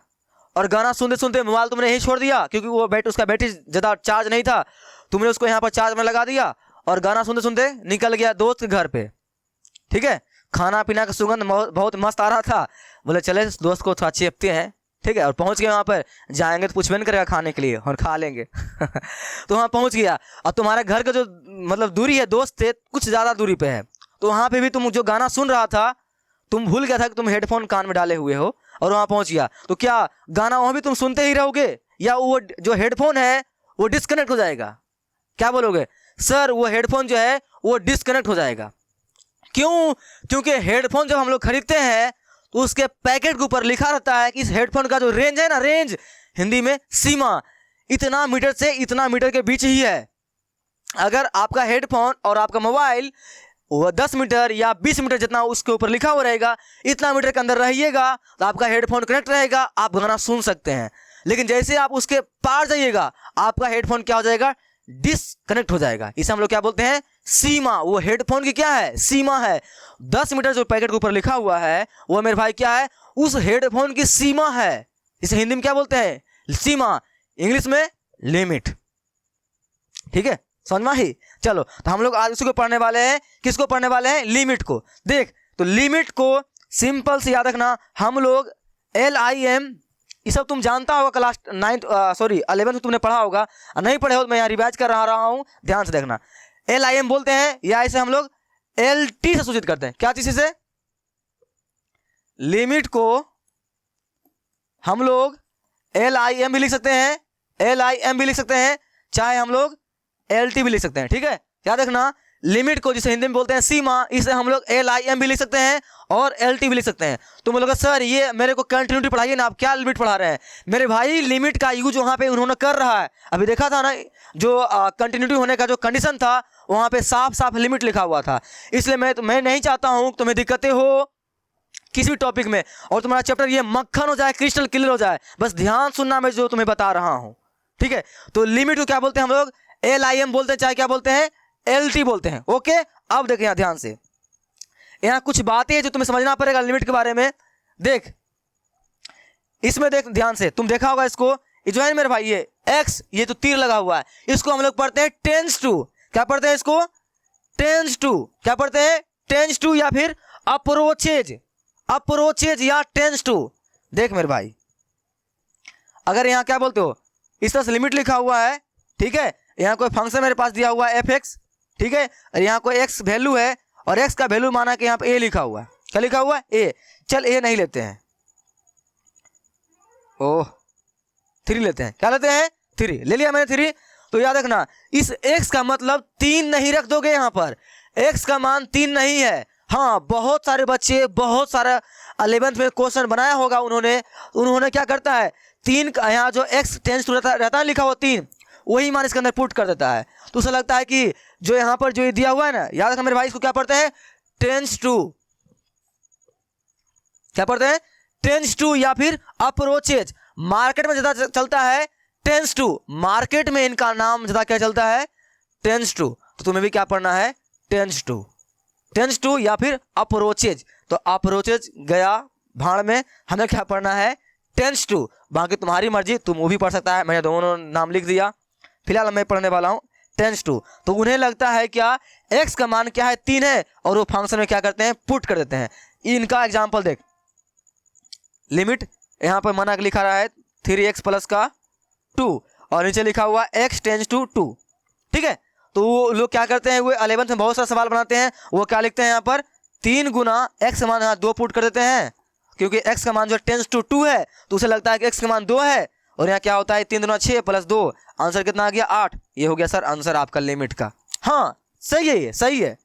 S1: और गाना सुनते सुनते मोबाइल तुमने यही छोड़ दिया, क्योंकि वो उसका बैटरी ज़्यादा चार्ज नहीं था। तुमने उसको यहाँ पर चार्ज में लगा दिया और गाना सुनते सुनते निकल गया दोस्त के घर पे, ठीक है। खाना पीना का सुगंध बहुत मस्त आ रहा था, बोले चले दोस्त को थोड़ा चेपते हैं, ठीक है। और पहुँच गए वहाँ पर, जाएंगे तो पूछबे नहीं करेगा खाने के लिए और खा लेंगे तो वहाँ पहुँच गया और तुम्हारे घर का जो मतलब दूरी है दोस्त से कुछ ज़्यादा दूरी पे है, तो वहाँ पे भी तुम जो गाना सुन रहा था तुम भूल गया था कि तुम हेडफोन कान में डाले हुए हो और वहाँ पहुँच गया, तो क्या गाना वहाँ भी तुम सुनते ही रहोगे या वो जो हेडफोन है वो डिस्कनेक्ट हो जाएगा? क्या बोलोगे? सर वो हेडफोन जो है वो डिस्कनेक्ट हो जाएगा। क्यों? क्योंकि हेडफोन जब हम लोग खरीदते हैं तो उसके पैकेट के ऊपर लिखा रहता है कि इस हेडफोन का जो रेंज है ना, रेंज हिंदी में सीमा, इतना मीटर से इतना मीटर के बीच ही है। अगर आपका हेडफोन और आपका मोबाइल वो 10 मीटर या 20 मीटर जितना उसके ऊपर लिखा हुआ रहेगा, इतना मीटर के अंदर रहिएगा तो आपका हेडफोन कनेक्ट रहेगा, आप गाना सुन सकते हैं। लेकिन जैसे आप उसके पार जाइएगा आपका हेडफोन क्या हो जाएगा? डिसकनेक्ट हो जाएगा। इसे हम लोग क्या बोलते हैं? सीमा। वो हेडफोन की क्या है? सीमा है। 10 मीटर जो पैकेट के ऊपर लिखा हुआ है वो मेरे भाई क्या है? उस हेडफोन की सीमा है। इसे हिंदी में क्या बोलते हैं? सीमा, इंग्लिश में लिमिट, ठीक है, समझ में ही। चलो तो हम लोग आज उसको पढ़ने वाले हैं। किसको पढ़ने वाले हैं? लिमिट को। देख तो लिमिट को सिंपल से याद रखना, हम लोग LIM, ये सब तुम जानता होगा, क्लास 11 में तुमने पढ़ा होगा, नहीं पढ़े हो तो मैं यहाँ रिवाइज कर रहा हूँ, ध्यान से देखना। LIM बोलते हैं या इसे हम लोग LT से सूचित करते हैं। क्या चीज से? लिमिट को हम लोग LIM भी लिख सकते हैं, LIM भी लिख सकते हैं, चाहे हम लोग LT भी लिख सकते हैं, ठीक है। याद रखना लिमिट को जिसे हिंदी में बोलते हैं सीमा, इसे हम लोग LIM भी लिख सकते हैं और LT भी लिख सकते हैं। तो बोलोगे सर ये मेरे को कंटिन्यूटी पढ़ाइए ना, आप क्या लिमिट पढ़ा रहे हैं? मेरे भाई लिमिट का यूज वहाँ पे उन्होंने कर रहा है, अभी देखा था ना, जो कंटिन्यूटी होने का जो कंडीशन था वहाँ पे साफ साफ लिमिट लिखा हुआ था। इसलिए मैं नहीं चाहता हूँ तुम्हें दिक्कतें हो किसी भी टॉपिक में और तुम्हारा चैप्टर ये मक्खन हो जाए, क्रिस्टल क्लियर हो जाए, बस ध्यान सुनना मैं जो तुम्हें बता रहा हूँ, ठीक है। तो लिमिट को क्या बोलते हैं हम लोग? LIM बोलते हैं, चाहे क्या बोलते हैं? LT बोलते हैं, ओके। अब देखें यहाँ ध्यान से, यहाँ कुछ बातें हैं जो तुम्हें समझना पड़ेगा लिमिट के बारे में। देख इसमें देख ध्यान से, तुम देखा होगा इसको, ये जो है मेरे भाई ये X, ये तो तीर लगा हुआ है, इसको हम लोग पढ़ते हैं टेंस टू। क्या पढ़ते हैं इसको? Tends to. क्या पढ़ते हैं? टेंस टू या फिर अप्रोचेज, अप्रोचेज या टेंस टू। देख मेरे भाई अगर यहाँ क्या बोलते हो, इस तरह से लिमिट लिखा हुआ है, ठीक है, यहाँ कोई फंक्शन मेरे पास दिया हुआ है fx, ठीक है, और यहाँ कोई x वैल्यू है और x का वैल्यू माना कि यहाँ पे a लिखा हुआ है। क्या लिखा हुआ है? a। चल a नहीं लेते हैं, ओह 3 लेते हैं। क्या लेते हैं? 3 ले लिया मैंने 3। तो याद रखना इस x का मतलब 3 नहीं रख दोगे, यहाँ पर x का मान 3 नहीं है। हाँ बहुत सारे बच्चे, बहुत सारा 11th में क्वेश्चन बनाया होगा उन्होंने क्या करता है, 3 का यहाँ जो x टेंस टू रहता है लिखा हुआ 3, वही मान इसके अंदर पुट कर देता है, तो उसे लगता है कि जो यहाँ पर जो दिया हुआ है ना, याद रखना मेरे भाई, इसको क्या पढ़ते हैं? Tends to. क्या पढ़ते हैं? टेंस टू या फिर अप्रोचेज। मार्केट में ज्यादा चलता है टेंस टू, मार्केट में इनका नाम ज्यादा क्या चलता है? Tends to. तो तुम्हें भी क्या पढ़ना है? टेंस टू, टेंस टू या फिर अप्रोचेज। तो अप्रोचेज गया भाड़ में, हमें क्या पढ़ना है, टेंस टू। बाकी तुम्हारी मर्जी, तुम वो भी पढ़ सकता है, मैंने दोनों नाम लिख दिया। फिलहाल मैं पढ़ने वाला हूँ टेंस टू। तो उन्हें लगता है क्या, x का मान क्या है 3 है, और वो फंक्शन में क्या करते हैं, पुट कर देते हैं। इनका एग्जाम्पल देख, लिमिट यहाँ पर मना लिखा रहा है 3x प्लस का 2, और नीचे लिखा हुआ x टेंस टू 2। ठीक है, तो वो लोग क्या करते हैं, वो 11th में बहुत सारा सवाल बनाते हैं। वो क्या लिखते हैं यहाँ पर, 3 गुना x का मान यहाँ 2 पुट कर देते हैं, क्योंकि x का मान जो टेंस टू 2 है, तो उसे लगता है कि x का मान 2 है, और यहाँ क्या होता है 3 दूना 6 प्लस 2, आंसर कितना आ गया 8। ये हो गया सर आंसर आपका लिमिट का। हाँ सही है, ये सही है,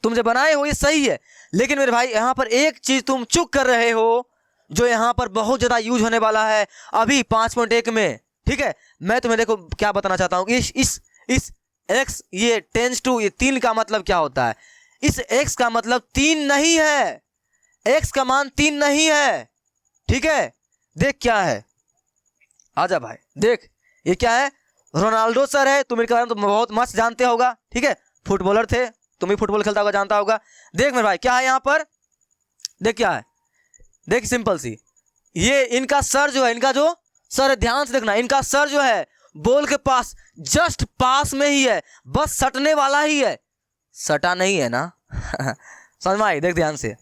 S1: तुम जो बनाए हो ये सही है। लेकिन मेरे भाई यहाँ पर एक चीज तुम चूक कर रहे हो, जो यहाँ पर बहुत ज्यादा यूज होने वाला है अभी 5.1 में। ठीक है, मैं तुम्हें देखो क्या बताना चाहता हूँ, इस x ये टेंस टू ये 3 का मतलब क्या होता है। इस x का मतलब 3 नहीं है, x का मान 3 नहीं है। ठीक है, देख क्या है, आजा भाई देख, ये क्या है, रोनाल्डो सर है, तुम इनके बारे में तो बहुत मस्त जानते होगा। ठीक है, फुटबॉलर थे, तुम भी फुटबॉल खेलता होगा, जानता होगा। देख मेरे भाई क्या है यहाँ पर, देख क्या है, देख सिंपल सी, ये इनका सर जो है, इनका जो सर है, ध्यान से देखना, इनका सर जो है बॉल के पास जस्ट पास में ही है, बस सटने वाला ही है, सटा नहीं है ना। समझ में आई, देख ध्यान से,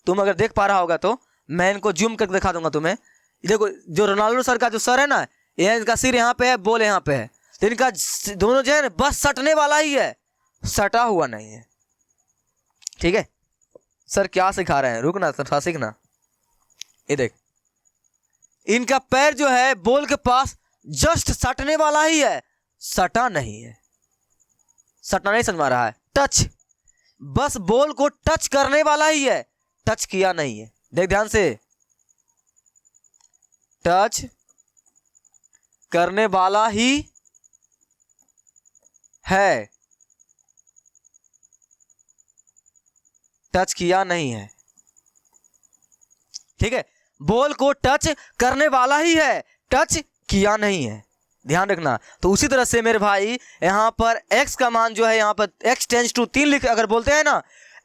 S1: तुम अगर देख पा रहा होगा तो मैं इनको जूम करके दिखा दूंगा तुम्हें। देखो जो रोनाल्डो सर का जो सर है ना, ये इनका सिर यहाँ पे है, बॉल यहाँ पे है, तो इनका दोनों जो है बस सटने वाला ही है, सटा हुआ नहीं है। ठीक है, सर क्या सिखा रहे हैं, रुकना थोड़ा सीखना। ये देख, इनका पैर जो है बॉल के पास जस्ट सटने वाला ही है, सटा नहीं है, सटना नहीं समझ में आ रहा है, टच, बस बॉल को टच करने वाला ही है, टच किया नहीं है। देख ध्यान से, टच करने वाला ही है, टच किया नहीं है। ठीक है, बॉल को टच करने वाला ही है, टच किया नहीं है, ध्यान रखना। तो उसी तरह से मेरे भाई यहां पर x का मान जो है, यहां पर x टेंस टू 3 लिख अगर बोलते हैं ना,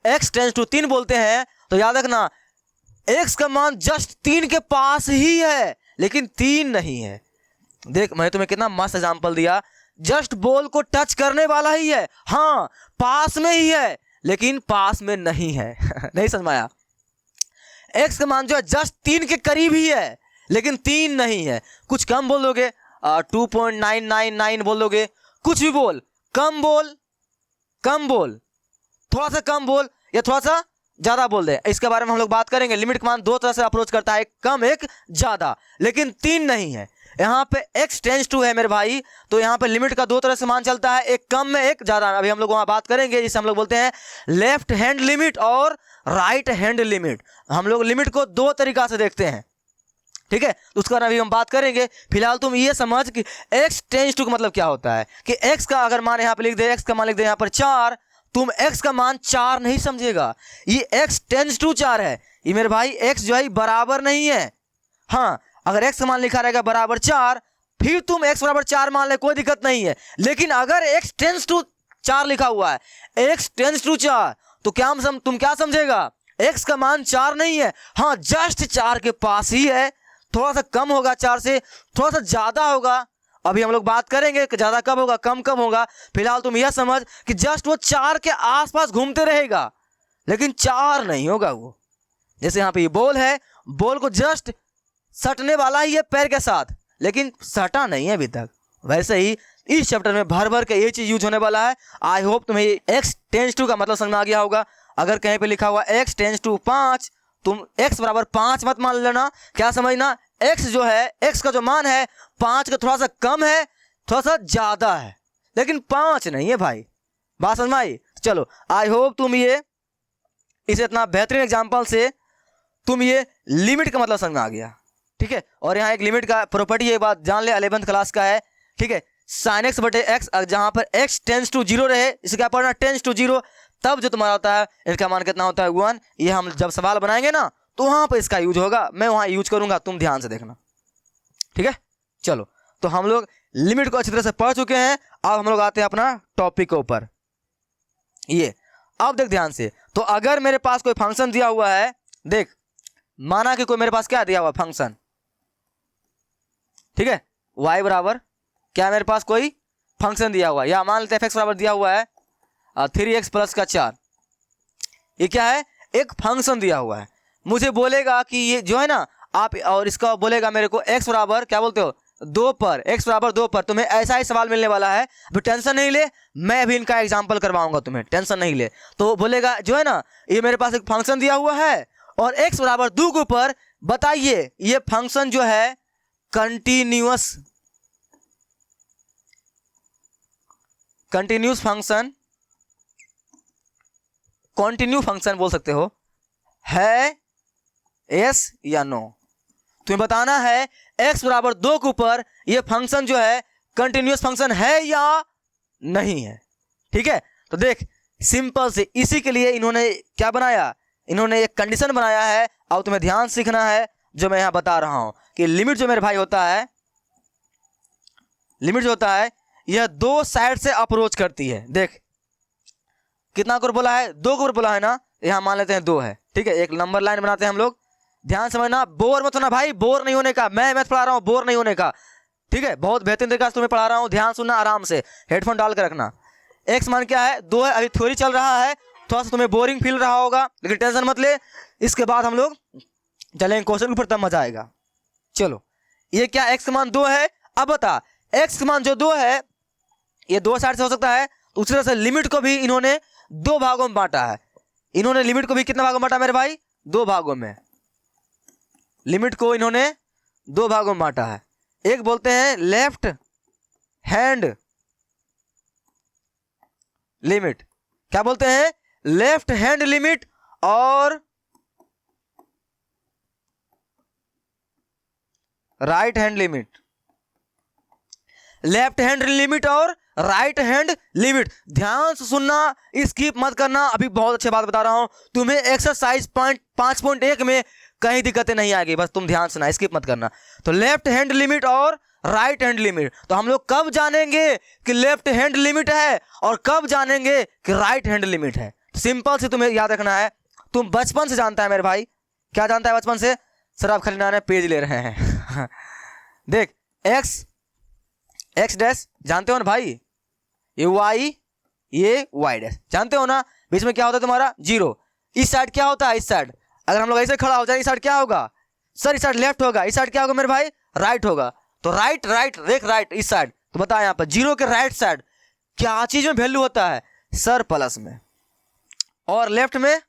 S1: x टेंस टू 3 बोलते हैं, तो याद रखना x का मान जस्ट 3 के पास ही है, लेकिन 3 नहीं है। देख मैं तुम्हें कितना मस्त एग्जांपल दिया, जस्ट बॉल को टच करने वाला ही है, हाँ पास में ही है, लेकिन पास में नहीं है। नहीं समझ में आया, x का मान जो है जस्ट 3 के करीब ही है, लेकिन 3 नहीं है। कुछ कम बोल दोगे, 2.999 बोल दोगे, कुछ भी बोल, कम बोल, कम बोल, थोड़ा सा कम बोल या थोड़ा सा ज्यादा बोल दे, इसके बारे में हम लोग बात करेंगे। लिमिट का मान 2 तरह से अप्रोच करता है, एक कम एक ज्यादा, लेकिन 3 नहीं है। यहाँ पे x टेंस टू है मेरे भाई, तो यहाँ पे लिमिट का 2 तरह से मान चलता है, एक कम में एक ज्यादा में। अभी हम लोग वहां बात करेंगे, जिसे हम लोग बोलते हैं लेफ्ट हैंड लिमिट और राइट हैंड लिमिट। हम लोग लिमिट को 2 तरीका से देखते हैं, ठीक है, तो उसका अभी हम बात करेंगे। फिलहाल तुम ये समझ कि x टेंस टू का मतलब क्या होता है, कि x का अगर मान यहाँ पे लिख दे, x का मान लिख दे यहाँ पर 4, तुम x का मान 4 नहीं समझेगा, ये x टेंस टू 4 है। ये मेरे भाई x जो है बराबर नहीं है। हाँ, अगर x का मान लिखा रहेगा बराबर 4, फिर तुम x बराबर 4 मान ले, कोई दिक्कत नहीं है। लेकिन अगर x टेंस टू 4 लिखा हुआ है, x टेंस टू 4, तो क्या तुम क्या समझेगा, x का मान 4 नहीं है, हाँ जस्ट 4 के पास ही है, थोड़ा सा कम होगा, 4 से थोड़ा सा ज्यादा होगा। अभी हम लोग बात करेंगे कि ज्यादा कब होगा, कम कम होगा। फिलहाल तुम यह समझ कि जस्ट वो 4 के आसपास घूमते रहेगा, लेकिन 4 नहीं होगा वो। जैसे यहाँ पे ये बॉल है, बॉल को जस्ट सटने वाला ही है पैर के साथ, लेकिन सटा नहीं है अभी तक। वैसे ही इस चैप्टर में भर भर के ये चीज यूज होने वाला है। आई होप तुम्हें x टेंस टू का मतलब समझ में आ गया होगा। अगर कहीं पे लिखा हुआ x टेंस टू 5, तुम x बराबर 5 मत मान लेना। क्या समझना, x जो है, x का जो मान है 5 का थोड़ा सा कम है, थोड़ा सा ज्यादा है, लेकिन 5 नहीं है भाई। बात समझ में आई? चलो, आई होप तुम ये इस इतना बेहतरीन एग्जाम्पल से तुम ये लिमिट का मतलब समझ में आ गया, ठीक है। और यहाँ एक लिमिट का प्रॉपर्टी ये बात जान ले, 11th क्लास का है, ठीक है। साइन एक्स बटे एक्स, जहां पर x टेंस टू 0 रहे, इसे क्या पढ़ना, टेंस टू 0, तब जो तुम्हारा होता है इनका मान कितना होता है 1। ये हम जब सवाल बनाएंगे ना, तो वहां पर इसका यूज होगा, मैं वहां यूज करूंगा, तुम ध्यान से देखना, ठीक है। चलो, तो हम लोग लिमिट को अच्छी तरह से पढ़ चुके हैं। अब हम लोग आते हैं अपना टॉपिक के ऊपर। ये अब देख ध्यान से, तो अगर मेरे पास कोई फंक्शन दिया हुआ है देख माना कि कोई मेरे पास क्या दिया हुआ फंक्शन, ठीक है, y बराबर क्या मेरे पास कोई फंक्शन दिया हुआ है, या मान लेते हैं f बराबर दिया हुआ है 3x प्लस का 4। ये क्या है, एक फंक्शन दिया हुआ है। मुझे बोलेगा कि ये जो है ना आप, और इसका बोलेगा मेरे को x बराबर क्या बोलते हो 2 पर, x बराबर 2 पर। तुम्हें ऐसा ही सवाल मिलने वाला है, अभी टेंशन नहीं ले, मैं भी इनका एग्जांपल करवाऊंगा तुम्हें, टेंशन नहीं ले। तो बोलेगा जो है ना ये मेरे पास एक फंक्शन दिया हुआ है और x बराबर 2 के ऊपर बताइए ये फंक्शन जो है कंटिन्यूअस फंक्शन, कॉन्टिन्यू फंक्शन बोल सकते हो, है यस या नो। तुम्हें बताना है x बराबर 2 के ऊपर ये फंक्शन जो है कंटिन्यूअस फंक्शन है या नहीं है, ठीक है। तो देख सिंपल से इसी के लिए इन्होंने क्या बनाया, इन्होंने एक कंडीशन बनाया है, और तुम्हें ध्यान सीखना है जो मैं यहां बता रहा हूं कि लिमिट जो मेरे भाई होता है, लिमिट जो होता है यह 2 साइड से अप्रोच करती है। देख कितना करोड़ बोला है, 2 करोड़ बोला है ना, यहां मान लेते हैं 2 है, ठीक है। एक नंबर लाइन बनाते हैं हम लोग, ध्यान समझना, बोर मत होना भाई, बोर नहीं होने का, मैं मैथ पढ़ा रहा हूं, बोर नहीं होने का, ठीक है। बहुत बेहतरीन तरीके से तुम्हें पढ़ा रहा हूं, ध्यान सुनना, आराम से हेडफोन डाल कर रखना। एक्स मान क्या है 2 है, अभी थ्योरी चल रहा है, थोड़ा सा तुम्हें बोरिंग फील रहा होगा, लेकिन टेंशन मत ले, इसके बाद हम लोग चलेंगे क्वेश्चन के ऊपर, तब मजा आएगा। चलो ये क्या एक्स का मान 2 है, अब बता एक्स का मान जो 2 है ये 2 साइड से हो सकता है, तो उसी तरह से लिमिट को भी इन्होंने 2 भागों में बांटा है। इन्होंने लिमिट को भी कितना भागों में बांटा मेरे भाई, 2 भागों में। लिमिट को इन्होंने 2 भागों में बांटा है। एक बोलते हैं लेफ्ट हैंड लिमिट, क्या बोलते हैं, लेफ्ट हैंड लिमिट, और right hand limit. Left hand limit और राइट हैंड लिमिट, ध्यान से सुनना, स्किप मत करना, अभी बहुत अच्छी बात बता रहा हूं तुम्हें, एक्सरसाइज 5.1 में कहीं दिक्कतें नहीं आएगी, बस तुम ध्यान सुना, स्किप मत करना। तो लेफ्ट हैंड लिमिट और राइट हैंड लिमिट, तो हम लोग कब जानेंगे कि लेफ्ट हैंड लिमिट है और कब जानेंगे कि राइट हैंड लिमिट है। सिंपल से तुम्हें याद रखना है, तुम बचपन से जानता है मेरे भाई, क्या जानता है बचपन से, सर आप खाली नाने पेज ले रहे हैं देख एक्स डैश जानते हो ना भाई, ये वाई, ये वाई डैश जानते हो ना, बीच में क्या होता है तुम्हारा 0, इस साइड क्या होता है, इस साइड अगर हम लोग ऐसे खड़ा हो जाए, इस साइड क्या होगा सर, इस साइड लेफ्ट होगा, इस साइड क्या होगा मेरे भाई, राइट होगा। तो राइट देख राइट इस साइड, तो बता यहाँ पर 0 के राइट साइड क्या चीज में वैल्यू होता है, सर प्लस में, और लेफ्ट में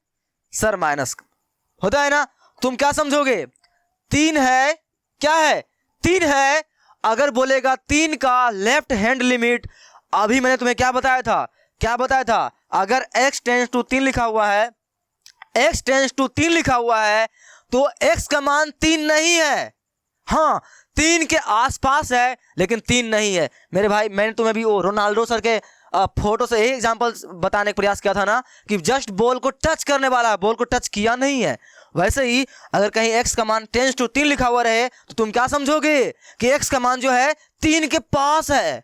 S1: सर माइनस होता है ना। तुम क्या समझोगे, 3 है, क्या है 3 है, अगर बोलेगा 3 का लेफ्ट हैंड लिमिट, अभी मैंने तुम्हें क्या बताया था, अगर x टेंस टू 3 लिखा हुआ है, x टेंस टू 3 लिखा हुआ है, तो x का मान 3 नहीं है, हाँ 3 के आसपास है लेकिन 3 नहीं है मेरे भाई। मैंने तुम्हें भी वो रोनाल्डो सर के फोटो से यही एग्जांपल बताने का प्रयास किया था ना, कि जस्ट बॉल को टच करने वाला है, बॉल को टच किया नहीं है। वैसे ही अगर कहीं x का मान टेंस टू 3 लिखा हुआ रहे, तो तुम क्या समझोगे कि x का मान जो है 3 के पास है,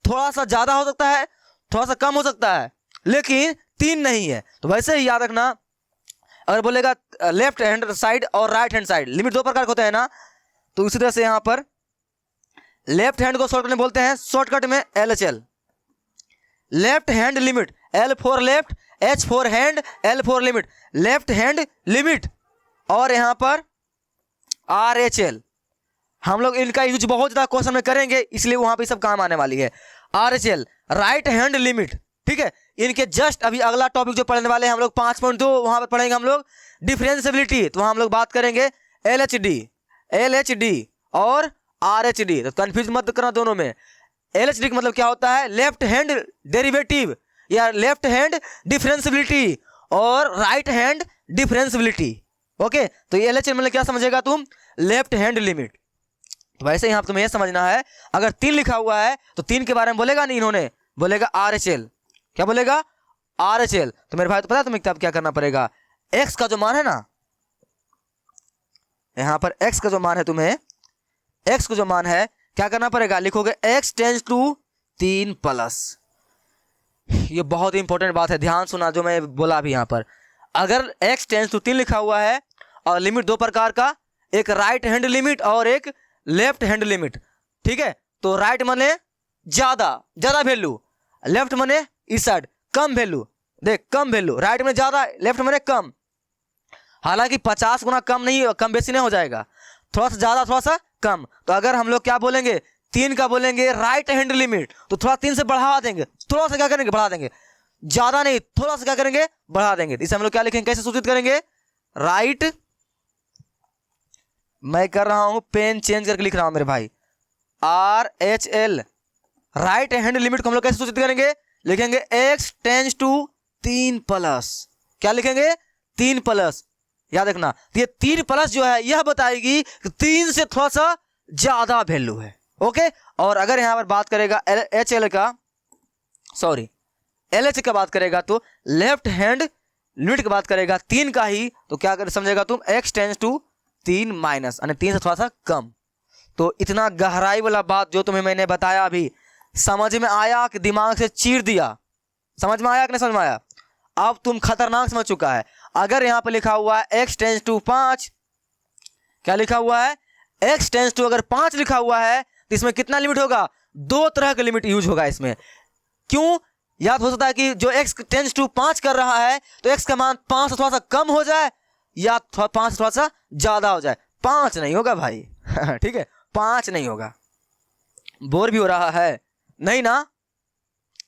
S1: थोड़ा सा ज्यादा हो सकता है, थोड़ा सा कम हो सकता है, लेकिन 3 नहीं है। तो वैसे ही याद रखना, अगर बोलेगा लेफ्ट हैंड साइड और राइट हैंड साइड, लिमिट 2 प्रकार के होते हैं ना, तो उसी तरह से यहां पर लेफ्ट हैंड को शॉर्टकट में बोलते हैं, शॉर्टकट में LHL, left hand limit, L for left, H for hand, L for limit, left hand limit, और यहां पर RHL। हम लोग इनका यूज बहुत ज्यादा क्वेश्चन में करेंगे, इसलिए वहां पे सब काम आने वाली है। RHL राइट हैंड लिमिट, ठीक है। इनके जस्ट अभी अगला टॉपिक जो पढ़ने वाले हैं हम लोग 5.2, वहां पर पढ़ेंगे हम लोग डिफरेंशिएबिलिटी, तो वहां हम लोग बात करेंगे LHD और RHD। तो कंफ्यूज मत करना दोनों में। LHD का मतलब क्या होता है, लेफ्ट हैंड डेरिवेटिव या लेफ्ट हैंड डिफरेंशिएबिलिटी, और राइट हैंड डिफरेंशिएबिलिटी, ओके। तो ये LHD मतलब क्या समझेगा तुम, लेफ्ट हैंड लिमिट। तो वैसे यहाँ तुम्हें यह समझना है, अगर 3 लिखा हुआ है तो 3 के बारे में बोलेगा नहीं, इन्होंने बोलेगा RHL, क्या बोलेगा RHL। तो मेरे भाई तो पता है तुम्हें क्या करना पड़ेगा, x का जो मान है ना, यहां पर x का जो मान है, तुम्हें x का जो मान है क्या करना पड़ेगा, लिखोगे x टेंस टू 3 प्लस। ये बहुत इंपॉर्टेंट बात है, ध्यान सुना जो मैं बोला अभी। यहां पर अगर x टेंस टू 3 लिखा हुआ है और लिमिट दो प्रकार का, एक राइट हैंड लिमिट और एक लेफ्ट हैंड लिमिट, ठीक है। तो राइट माने ज्यादा वैल्यू, लेफ्ट माने इस साइड कम वैल्यू। देख कम वैल्यू, राइट में ज्यादा, लेफ्ट माने कम। हालांकि 50 गुना कम नहीं, कम बेसी नहीं हो जाएगा, थोड़ा सा ज्यादा थोड़ा सा कम। तो अगर हम लोग क्या बोलेंगे, 3 का बोलेंगे राइट हैंड लिमिट, तो थोड़ा 3 से बढ़ा देंगे, थोड़ा सा क्या करेंगे बढ़ा देंगे, ज्यादा नहीं थोड़ा सा क्या करेंगे बढ़ा देंगे। इसे हम लोग क्या लिखेंगे, कैसे सूचित करेंगे, राइट, मैं कर रहा हूं पेन चेंज करके लिख रहा हूं मेरे भाई, RHL, राइट हैंड लिमिट को हम लोग कैसे सूचित करेंगे, लिखेंगे x टेंस टू 3 प्लस, क्या लिखेंगे 3 प्लस, याद रखना। तो ये 3 प्लस जो है यह बताएगी कि 3 से थोड़ा सा ज्यादा वैल्यू है, ओके। और अगर यहां पर बात करेगा HL का, सॉरी LH का बात करेगा, तो लेफ्ट हैंड लिमिट की बात करेगा 3 का ही, तो क्या कर समझेगा तुम, x टेंस टू 3 माइनस, यानी 3 से थोड़ा सा कम। तो इतना गहराई वाला बात जो तुम्हें मैंने बताया अभी, समझ में आया कि दिमाग से चीर दिया, समझ में आया कि नहीं समझ में आया? अब तुम खतरनाक समझ चुका है। अगर यहां पर लिखा हुआ है x टेंस टू 5, क्या लिखा हुआ है, x टेंस टू अगर 5 लिखा हुआ है तो इसमें कितना लिमिट होगा, 2 तरह का लिमिट यूज होगा इसमें। क्यों? याद हो सकता है कि जो x टेंस टू 5 कर रहा है तो x का मान 5 से थोड़ा सा कम हो जाए या 5 से थोड़ा सा ज्यादा हो जाए, 5 नहीं होगा भाई ठीक है, 5 नहीं होगा। बोर भी हो रहा है? नहीं ना,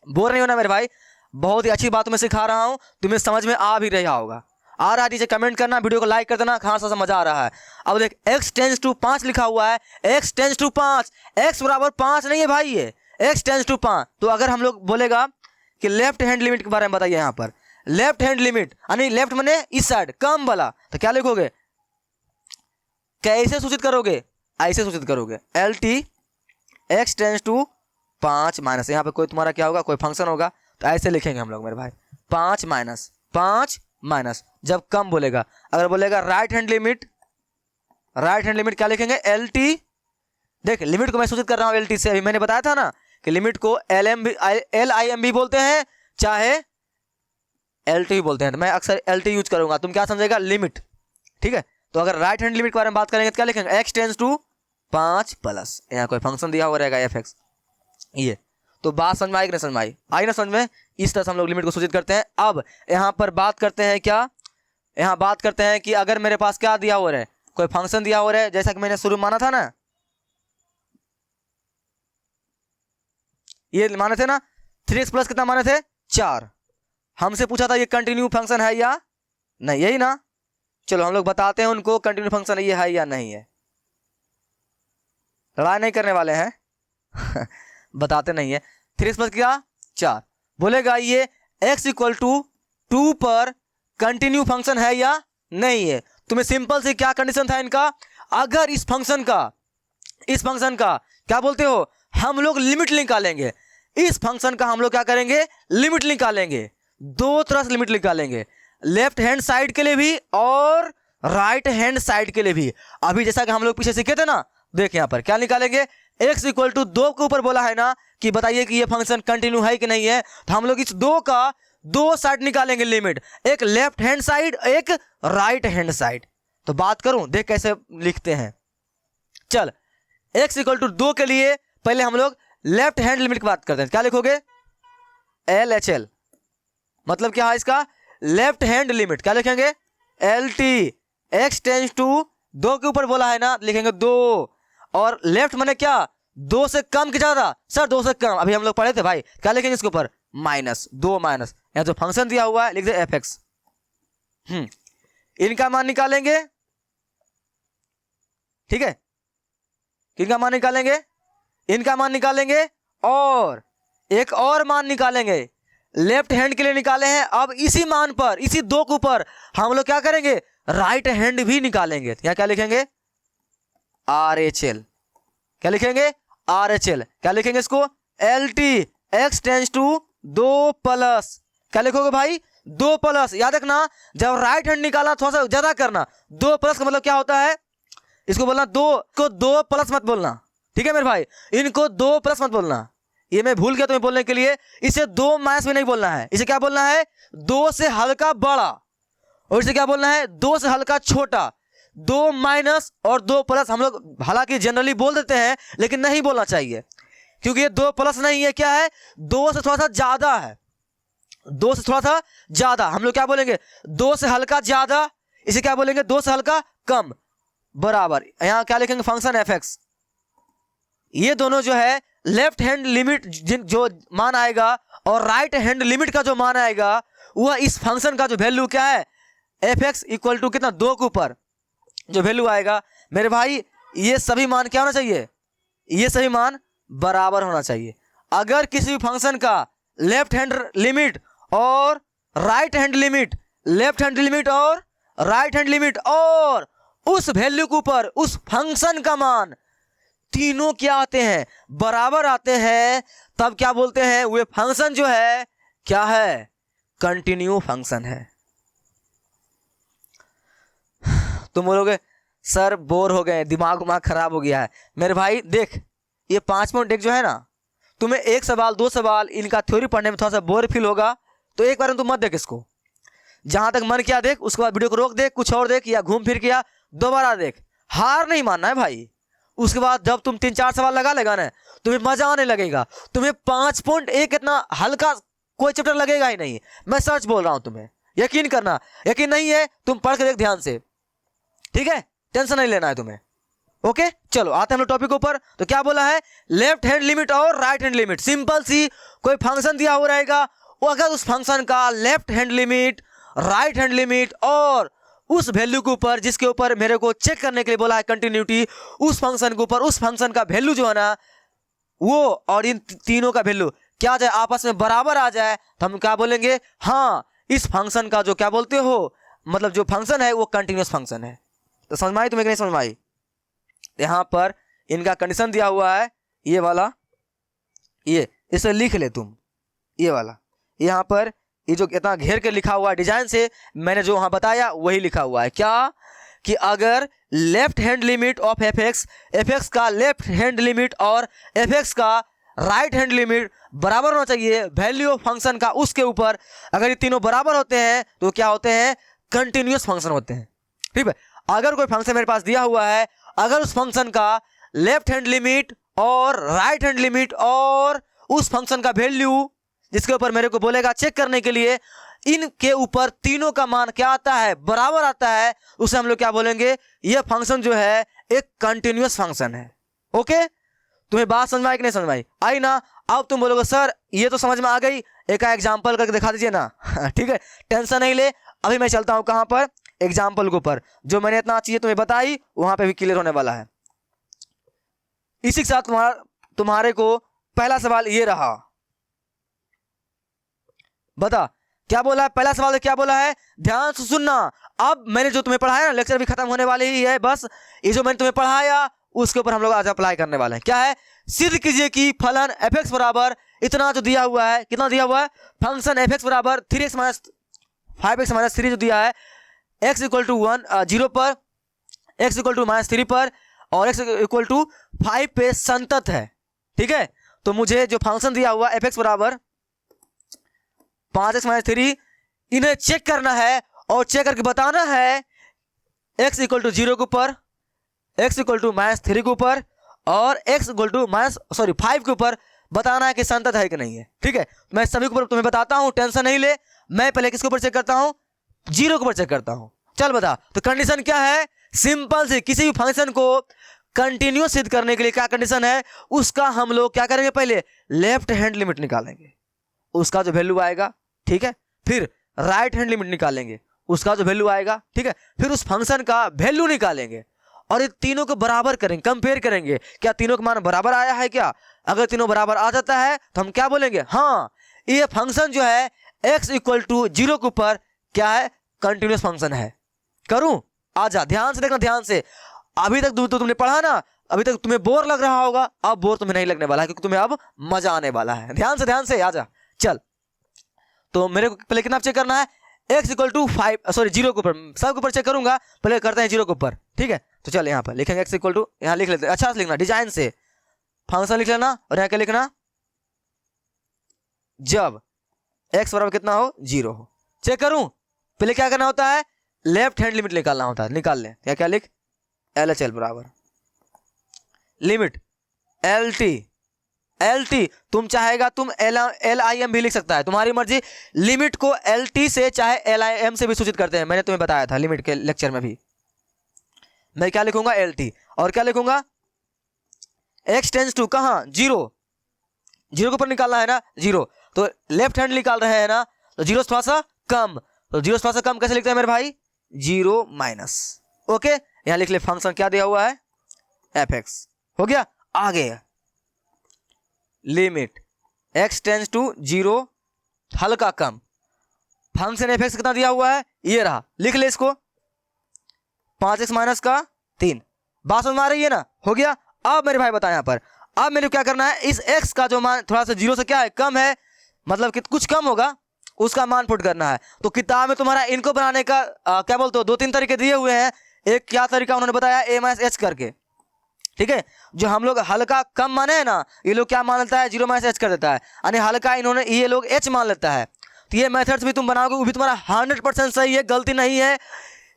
S1: बोर नहीं होना मेरे भाई, बहुत ही अच्छी बात मैं सिखा रहा हूं, तुम्हें समझ में आ भी रहा होगा। आ रहा है नीचे कमेंट करना, वीडियो को लाइक कर देना, खास सा मजा आ रहा है। अब देख x टेंस टू 5 लिखा हुआ है, x टेंस टू 5, x बराबर 5 नहीं है भाई, ये x टेंस टू 5। तो अगर हम लोग बोलेगा कि लेफ्ट हैंड लिमिट के बारे में बताइए, यहां पर लेफ्ट हैंड लिमिट यानी लेफ्ट माने इस साइड कम वाला, तो क्या लिखोगे, कैसे सूचित करोगे, ऐसे सूचित करोगे, LT x tense to 5 minus, यहां पे कोई तुम्हारा क्या होगा, कोई फंक्शन होगा, तो ऐसे लिखेंगे हम लोग मेरे भाई, 5 माइनस जब कम बोलेगा। अगर बोलेगा राइट हैंड लिमिट क्या लिखेंगे, LT। देख लिमिट को मैं सूचित कर रहा हूं LT से, अभी मैंने बताया था ना कि लिमिट को LIM भी बोलते हैं, चाहे LT भी बोलते हैं, तो मैं अक्सर LT यूज करूंगा। तुम क्या समझेगा, लिमिट, ठीक है। तो अगर राइट हैंड लिमिट के बारे में बात करेंगे तो क्या लिखेंगे, x टेंस टू 5 प्लस, यहाँ कोई फंक्शन दिया हुआ रहेगा fx, ये। तो बात समझ में आई कि नहीं समझ में आई ना समझ में? इस तरह से हम लोग लिमिट को सूचित करते हैं। अब यहाँ पर बात करते हैं क्या, यहाँ बात करते हैं कि अगर मेरे पास क्या दिया हुआ है, कोई फंक्शन दिया हुआ है, जैसा कि मैंने शुरू में माना था ना, ये माने थे ना 3x प्लस कितना माने थे, 4। हमसे पूछा था ये कंटिन्यू फंक्शन है या नहीं, यही ना। चलो हम लोग बताते हैं उनको कंटिन्यू फंक्शन ये है या नहीं है, लड़ाई नहीं करने वाले हैं बताते नहीं है। 3x प्लस क्या, 4, बोलेगा ये x इक्वल टू 2 पर कंटिन्यू फंक्शन है या नहीं है। तुम्हें सिंपल से क्या कंडीशन था इनका, अगर इस फंक्शन का क्या बोलते हो, हम लोग लिमिट निकालेंगे, इस फंक्शन का हम लोग क्या करेंगे, लिमिट निकालेंगे, 2 तरह से लिमिट निकालेंगे, लेफ्ट हैंड साइड के लिए भी और राइट हैंड साइड के लिए भी। अभी जैसा कि हम लोग पीछे सीखे थे ना, देख यहाँ पर क्या निकालेंगे, x इक्वल टू 2 के ऊपर बोला है ना कि बताइए कि ये फंक्शन कंटिन्यू है कि नहीं है, तो हम लोग इस 2 का 2 साइड निकालेंगे लिमिट, एक लेफ्ट हैंड साइड एक राइट हैंड साइड। तो बात करूं, देख कैसे लिखते हैं, चल x इक्वल टू 2 के लिए पहले हम लोग लेफ्ट हैंड लिमिट की बात करते हैं, क्या लिखोगे, LHL, मतलब क्या है इसका, लेफ्ट हैंड लिमिट, क्या लिखेंगे, LT, x टेंस टू 2 के ऊपर बोला है ना, लिखेंगे 2, और लेफ्ट माने क्या, 2 से कम कि ज्यादा, सर 2 से कम, अभी हम लोग पढ़े थे भाई, क्या लिखेंगे इसके ऊपर, माइनस, 2 माइनस, यहाँ जो फंक्शन दिया हुआ है लिख दे fx। इनका मान निकालेंगे, ठीक है, किनका मान निकालेंगे, इनका मान निकालेंगे, और एक और मान निकालेंगे, लेफ्ट हैंड के लिए निकाले हैं। अब इसी मान पर, इसी 2 के ऊपर हम लोग क्या करेंगे, राइट हैंड भी निकालेंगे। यहाँ क्या लिखेंगे, RHL, क्या लिखेंगे, RHL, क्या लिखेंगे इसको, LT, x tense to 2 plus, क्या लिखोगे भाई, 2 प्लस। याद रखना जब राइट हैंड निकालना थोड़ा सा ज्यादा करना, 2 प्लस का मतलब क्या होता है, इसको बोलना 2 प्लस मत बोलना, ठीक है मेरे भाई, इनको 2 प्लस मत बोलना, ये मैं भूल गया तुम्हें बोलने के लिए, इसे 2 माइनस में नहीं बोलना है, इसे क्या बोलना है, 2 से हल्का बड़ा, और इसे क्या बोलना है, 2 से हल्का छोटा, 2 माइनस और 2 प्लस। हम लोग हालांकि जनरली बोल देते हैं, लेकिन नहीं बोलना चाहिए, क्योंकि ये 2 प्लस नहीं है, क्या है, 2 से थोड़ा सा ज्यादा है, 2 से थोड़ा सा ज्यादा। हम लोग क्या बोलेंगे, 2 से हल्का ज्यादा, इसे क्या बोलेंगे, 2 से हल्का कम, बराबर। यहां क्या लिखेंगे, फंक्शन एफ एक्स। ये दोनों जो है लेफ्ट हैंड लिमिट जो मान आएगा और राइट हैंड लिमिट का जो मान आएगा, वह इस फंक्शन का जो वैल्यू क्या है, एफ एक्स इक्वल टू कितना, 2 के ऊपर जो वैल्यू आएगा मेरे भाई, ये सभी मान क्या होना चाहिए, ये सभी मान बराबर होना चाहिए। अगर किसी भी फंक्शन का लेफ्ट हैंड लिमिट और right hand limit, left hand limit और राइट हैंड लिमिट और उस वैल्यू के ऊपर उस फंक्शन का मान तीनों क्या आते हैं, बराबर आते हैं, तब क्या बोलते हैं, वे फंक्शन जो है क्या है, कंटिन्यू फंक्शन है। तुम बोलोगे सर बोर हो गए, दिमाग खराब हो गया है। मेरे भाई देख, ये 5 पॉइंट एक जो है ना, तुम्हें 1 सवाल 2 सवाल इनका थ्योरी पढ़ने में थोड़ा सा बोर फील होगा, तो एक बार तुम मत देख इसको, जहां तक मन किया देख, उसके बाद वीडियो को रोक दे, कुछ और देख, या घूम फिर किया दोबारा देख। हार नहीं मानना है भाई। उसके बाद जब तुम 3-4 सवाल लगा लेगा ना, तुम्हें मजा आने लगेगा। तुम्हें 5.1 इतना हल्का कोई चैप्टर लगेगा ही नहीं, मैं सच बोल रहा हूं तुम्हें, यकीन करना। यकीन नहीं है, तुम पढ़ के देख ध्यान से, ठीक है, टेंशन नहीं लेना है तुम्हें। ओके, चलो आते हैं हम लोग टॉपिक ऊपर। तो क्या बोला है, लेफ्ट हैंड लिमिट और राइट हैंड लिमिट। सिंपल सी, कोई फंक्शन दिया हुआ रहेगा, वो अगर उस फंक्शन का left hand limit, right hand limit और उस वैल्यू के ऊपर जिसके ऊपर मेरे को चेक करने के लिए बोला है कंटिन्यूटी, उस फंक्शन के ऊपर उस फंक्शन का वैल्यू जो है ना, वो और इन तीनों का वैल्यू क्या आ जाए, आपस में बराबर आ जाए, तो हम क्या बोलेंगे, हाँ इस फंक्शन का जो क्या बोलते हो, मतलब जो फंक्शन है वो कंटिन्यूअस फंक्शन है। तो समझ में आई तुम्हें कि नहीं समझ में आई? यहां पर इनका कंडीशन दिया हुआ है, ये वाला, ये इसे लिख ले तुम, ये वाला यहां पर, ये जो इतना घेर के लिखा हुआ है डिजाइन से, मैंने जो वहां बताया वही लिखा हुआ है। क्या कि अगर left hand limit of F x का लेफ्ट हैंड लिमिट और एफ एक्स का राइट हैंड लिमिट बराबर होना चाहिए वैल्यू ऑफ फंक्शन का, उसके ऊपर अगर ये तीनों बराबर होते हैं तो क्या होते हैं, कंटिन्यूअस फंक्शन होते हैं। ठीक है, अगर कोई फंक्शन मेरे पास दिया हुआ है, अगर उस फंक्शन का लेफ्ट हैंड लिमिट और राइट हैंड लिमिट और उस फंक्शन का वैल्यू जिसके ऊपर मेरे को बोलेगा चेक करने के लिए, इनके ऊपर तीनों का मान क्या आता है, बराबर आता है, उसे हम लोग क्या बोलेंगे, यह फंक्शन जो है एक कंटिन्यूअस फंक्शन है। ओके, तुम्हें बात समझ में आई कि नहीं समझ में आई? आई ना? अब तुम बोलोगे सर ये तो समझ में आ गई, एक एग्जाम्पल करके दिखा दीजिए ना। ठीक है, टेंशन नहीं ले, अभी मैं चलता हूं कहां पर, एग्जाम्पल के ऊपर। जो मैंने इतना चीजें तुम्हें बताई वहां पे भी क्लियर होने वाला है। इसी के साथ तुम्हारे को पहला सवाल ये रहा, बता क्या बोला है, पहला सवाल क्या बोला है, ध्यान से सुनना। अब मैंने जो तुम्हें पढ़ाया ना, लेक्चर भी खत्म होने वाले ही है, बस ये जो मैंने तुम्हें पढ़ाया उसके ऊपर हम लोग आज अप्लाई करने वाले हैं। क्या है, सिद्ध कीजिए कि फलन एफ एक्स बराबर इतना जो दिया हुआ है, कितना दिया हुआ है, फंक्शन एफ एक्स बराबर 3x माइनस 5x माइनस 3 जो दिया है, x इक्वल टू 0 पर, x इक्वल टू -3 पर और x इक्वल टू 5 पे संतत है। ठीक है, तो मुझे जो फंक्शन दिया हुआ एफ एक्स बराबर 5x माइनस 3, इन्हें चेक करना है और चेक करके बताना है x इक्वल टू 0 के ऊपर, x इक्वल टू -3 के ऊपर और x इक्वल टू 5 के ऊपर बताना है कि संतत है कि नहीं है। ठीक है, मैं सभी के ऊपर तुम्हें बताता हूं, टेंशन नहीं ले। मैं पहले किसके ऊपर चेक करता हूं, 0 के ऊपर चेक करता हूं। चल बता, तो कंडीशन क्या है, सिंपल से किसी भी फंक्शन को कंटिन्यूअस सिद्ध करने के लिए क्या कंडीशन है, उसका हम लोग क्या करेंगे, पहले लेफ्ट हैंड लिमिट निकालेंगे, उसका जो वैल्यू आएगा। ठीक है, फिर राइट हैंड लिमिट निकालेंगे, उसका जो वैल्यू आएगा। ठीक है, फिर उस फंक्शन का वैल्यू निकालेंगे और ये तीनों को बराबर करेंगे, कंपेयर करेंगे, क्या तीनों का मान बराबर आया है क्या। अगर तीनों बराबर आ जाता है तो हम क्या बोलेंगे, हाँ ये फंक्शन जो है x इक्वल टू 0 के ऊपर क्या है, कंटिन्यूअस फंक्शन है। करूं, आजा ध्यान से देखना, ध्यान से। अभी तक तो तुमने पढ़ा ना, अभी तक तुम्हें बोर लग रहा होगा, अब बोर तुम्हें नहीं लगने वाला है, क्योंकि तुम्हें अब मजा आने वाला है। ध्यान से आजा। चल, तो मेरे को पहले कितना चेक करना है, x इक्वल टू 0 के ऊपर, सब के ऊपर चेक करूंगा, पहले करते हैं 0 के ऊपर। ठीक है, तो चल यहाँ पर लिखेंगे x इक्वल टू, यहाँ लिख लेते हैं, अच्छा से लिखना, डिजाइन से फंक्शन लिख लेना, और यहाँ क्या लिखना, जब x बराबर कितना हो, 0 हो। चेक करूं, पहले क्या करना होता है, लेफ्ट हैंड लिमिट निकालना होता है, निकाल लें। क्या क्या लिख, LHL बराबर लिमिट LT तुम चाहेगा तुम LIM भी लिख सकता है, तुम्हारी मर्जी। लिमिट को LT से चाहे LIM से भी सूचित करते हैं, मैंने तुम्हें बताया था लिमिट के लेक्चर में भी। मैं क्या लिखूंगा, LT, और क्या लिखूंगा, x टेंस टू कहाँ, 0 के ऊपर निकालना है ना, 0, तो लेफ्ट हैंड निकाल रहे हैं ना, तो 0 थोड़ा सा कम, तो 0 थोड़ा सा कम कैसे लिखते हैं मेरे भाई, 0 माइनस। ओके, यहां लिख ले फंक्शन क्या दिया हुआ है, fx। हो गया, आगे लिमिट x टेंस टू 0 हल्का कम, फंक्शन fx कितना दिया हुआ है, ये रहा, लिख ले इसको, 5x माइनस का 3। बात समझ में आ रही है ना, हो गया। अब मेरे भाई बताएं, यहां पर अब मेरे को क्या करना है, इस x का जो मान थोड़ा सा 0 से क्या है, कम है, मतलब कि कुछ कम होगा, उसका मान पुट करना है। तो किताब में तुम्हारा इनको बनाने का क्या बोलते हो, 2-3 तरीके दिए हुए हैं। एक क्या तरीका उन्होंने बताया, a-h करके, ठीक है। जो हम लोग हल्का कम माने है ना, ये लोग क्या मान लेता है, 0-h कर देता है, यानी हल्का इन्होंने ये लोग h मान लेता है। तो ये मेथड्स भी तुम बनाओगे, वो भी तुम्हारा 100% सही है, गलती नहीं है।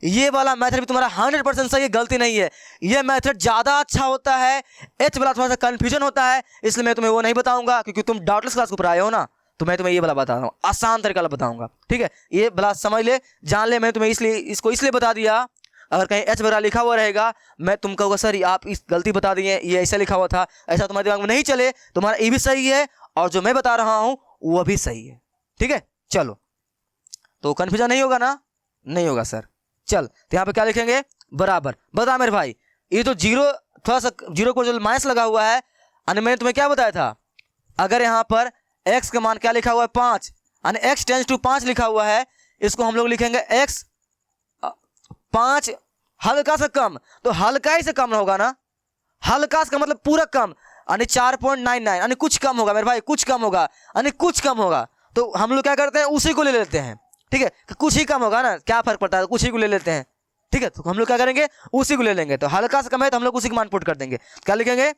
S1: ये वाला मेथड भी तुम्हारा 100% सही है, गलती नहीं है। ये मेथड ज़्यादा अच्छा होता है, h वाला थोड़ा सा कन्फ्यूजन होता है, इसलिए मैं तुम्हें वो नहीं बताऊंगा, क्योंकि तुम डाउटलेस क्लास को पढ़ाए हो ना, तो मैं तुम्हें ये वाला बता रहा हूँ, आसान तरीका बताऊंगा, ठीक है। ये वाला समझ ले, जान ले, मैं तुम्हें इसको इसलिए बता दिया। अगर कहीं h वगैरह लिखा हुआ रहेगा, मैं तुम कहूँगा सर आप इस गलती बता दिए, ये ऐसा लिखा हुआ था, ऐसा तुम्हारे दिमाग में नहीं चले, तुम्हारा ये भी सही है और जो मैं बता रहा हूँ वो भी सही है, ठीक है। चलो, तो कन्फ्यूजन नहीं होगा ना, नहीं होगा सर। चल, तो यहाँ पे क्या लिखेंगे, बराबर, बता मेरे भाई, ये तो 0 थोड़ा सा 0 को जो माइनस लगा हुआ है, यानी मैंने तुम्हें क्या बताया था, अगर यहाँ पर x का मान क्या लिखा हुआ है, 5, यानी x टेंस टू 5 लिखा हुआ है, इसको हम लोग लिखेंगे x 5 हल्का सा कम, तो हल्का ही से कम होगा ना, हल्का से कम मतलब पूरा कम, यानी 4.99, यानी कुछ कम होगा मेरे भाई, कुछ कम होगा, यानी कुछ कम होगा। तो हम लोग क्या करते हैं, उसी को ले लेते हैं, ठीक है, तो कुछ ही कम होगा ना, क्या फर्क पड़ता है, कुछ ही को ले लेते हैं, ठीक है। तो हम लोग क्या करेंगे, उसी को ले लेंगे, तो हल्का से कम है तो हम लोग उसी का मान पुट कर देंगे। क्या लिखेंगे,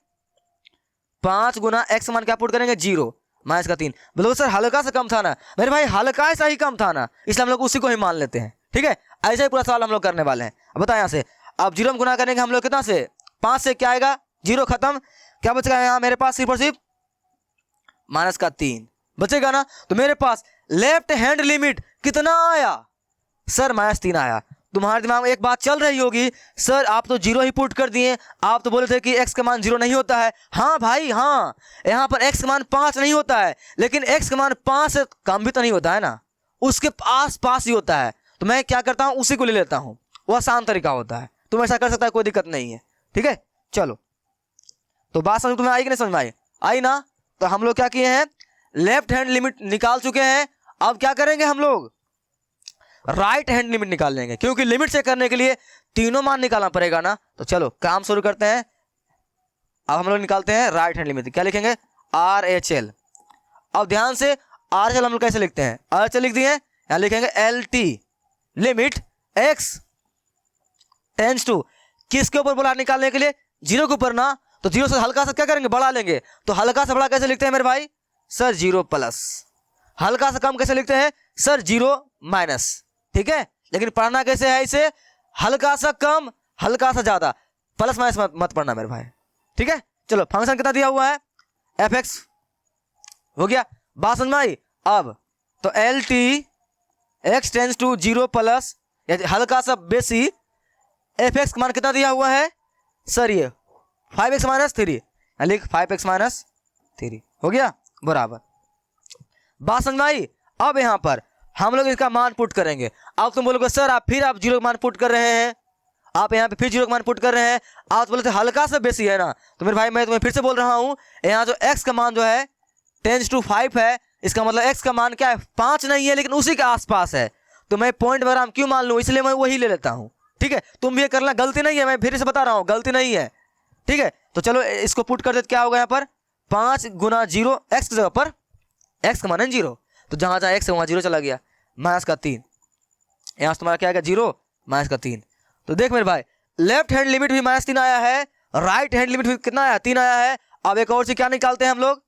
S1: 5 गुना x मान क्या पुट करेंगे, 0 माइनस का 3। बोलो सर हल्का से कम था ना, मेरे भाई हल्का सा ही कम था ना, इसलिए हम लोग उसी को ही मान लेते हैं, ठीक है। ऐसा ही पूरा सवाल हम लोग करने वाले हैं। अब बताएं यहाँ से, अब 0 में गुना करेंगे हम लोग कितना से, 5 से, क्या आएगा, 0 खत्म, क्या बचेगा यहाँ मेरे पास, सिर्फ और सिर्फ माइनस का 3 बचेगा ना। तो मेरे पास लेफ्ट हैंड लिमिट कितना आया, सर -3 आया। तुम्हारे दिमाग में एक बात चल रही होगी, सर आप तो 0 ही पुट कर दिए, आप तो बोले थे कि x का मान 0 नहीं होता है। हाँ भाई हाँ, यहाँ पर x का मान 5 नहीं होता है, लेकिन x का मान 5 से कम भी तो नहीं होता है ना, उसके आस पास ही होता है। तो मैं क्या करता हूँ, उसी को ले लेता हूँ, वो आसान तरीका होता है, तुम ऐसा कर सकता है, कोई दिक्कत नहीं है, ठीक है। चलो, तो बात समझ तुम्हें आई कि नहीं समझ में आई, आई ना। तो हम लोग क्या किए हैं, लेफ्ट हैंड लिमिट निकाल चुके हैं। अब क्या करेंगे, हम लोग राइट हैंड लिमिट निकाल लेंगे, क्योंकि लिमिट से करने के लिए तीनों मान निकालना पड़ेगा ना। तो चलो काम शुरू करते हैं। अब हम लोग निकालते हैं राइट हैंड लिमिट, क्या लिखेंगे, RHL। अब ध्यान से, RHL हम लोग कैसे लिखते हैं, RHL लिख दिए, यहां लिखेंगे LT limit x tense to, किसके ऊपर बोला निकालने के लिए, 0 के ऊपर ना। तो 0 से हल्का सा क्या करेंगे, बढ़ा लेंगे। तो हल्का से बड़ा कैसे लिखते हैं मेरे भाई, सर 0 प्लस। हल्का सा कम कैसे लिखते हैं, सर 0 माइनस, ठीक है। लेकिन पढ़ना कैसे है इसे, हल्का सा कम हल्का सा ज्यादा, प्लस माइनस मत पढ़ना मेरे भाई, ठीक है। चलो, फंक्शन कितना दिया हुआ है, fx हो गया, बात समझ में आई। अब तो LT x tense to 0 plus, हल्का सा बेसी, fx का मान कितना दिया हुआ है, सर ये 5x माइनस 3, लिख 5x माइनस 3 हो गया, बराबर। बात समझ में आई। अब यहां पर हम लोग इसका मान पुट करेंगे। अब तुम बोलोगे सर आप 0 का मान पुट कर रहे हैं, आप यहाँ पे फिर 0 का मान पुट कर रहे हैं, आप बोले थे हल्का सा बेसी है ना। तो मेरे भाई मैं तुम्हें फिर से बोल रहा हूँ, यहाँ जो x का मान जो है टेंस टू 5 है, इसका मतलब x का मान क्या है, 5 नहीं है, लेकिन उसी के आसपास है। तो मैं पॉइंट वगैरह क्यों मान लूँ, इसलिए मैं वही ले लेता हूँ, ठीक है। तुम भी ये करना, गलती नहीं है, मैं फिर से बता रहा हूँ, गलती नहीं है, ठीक है। तो चलो इसको पुट कर देते, क्या होगा यहाँ पर 5 गुना 0, x की जगह पर x का मान है 0, तो जहाँ जहाँ x है वहाँ 0 चला गया, माइनस का 3, यहाँ से तुम्हारा क्या आएगा 0 माइनस का 3। तो देख मेरे भाई, लेफ्ट हैंड लिमिट भी -3 आया है, राइट हैंड लिमिट भी कितना आया, 3 आया है। अब एक और चीज क्या निकालते हैं हम लोग,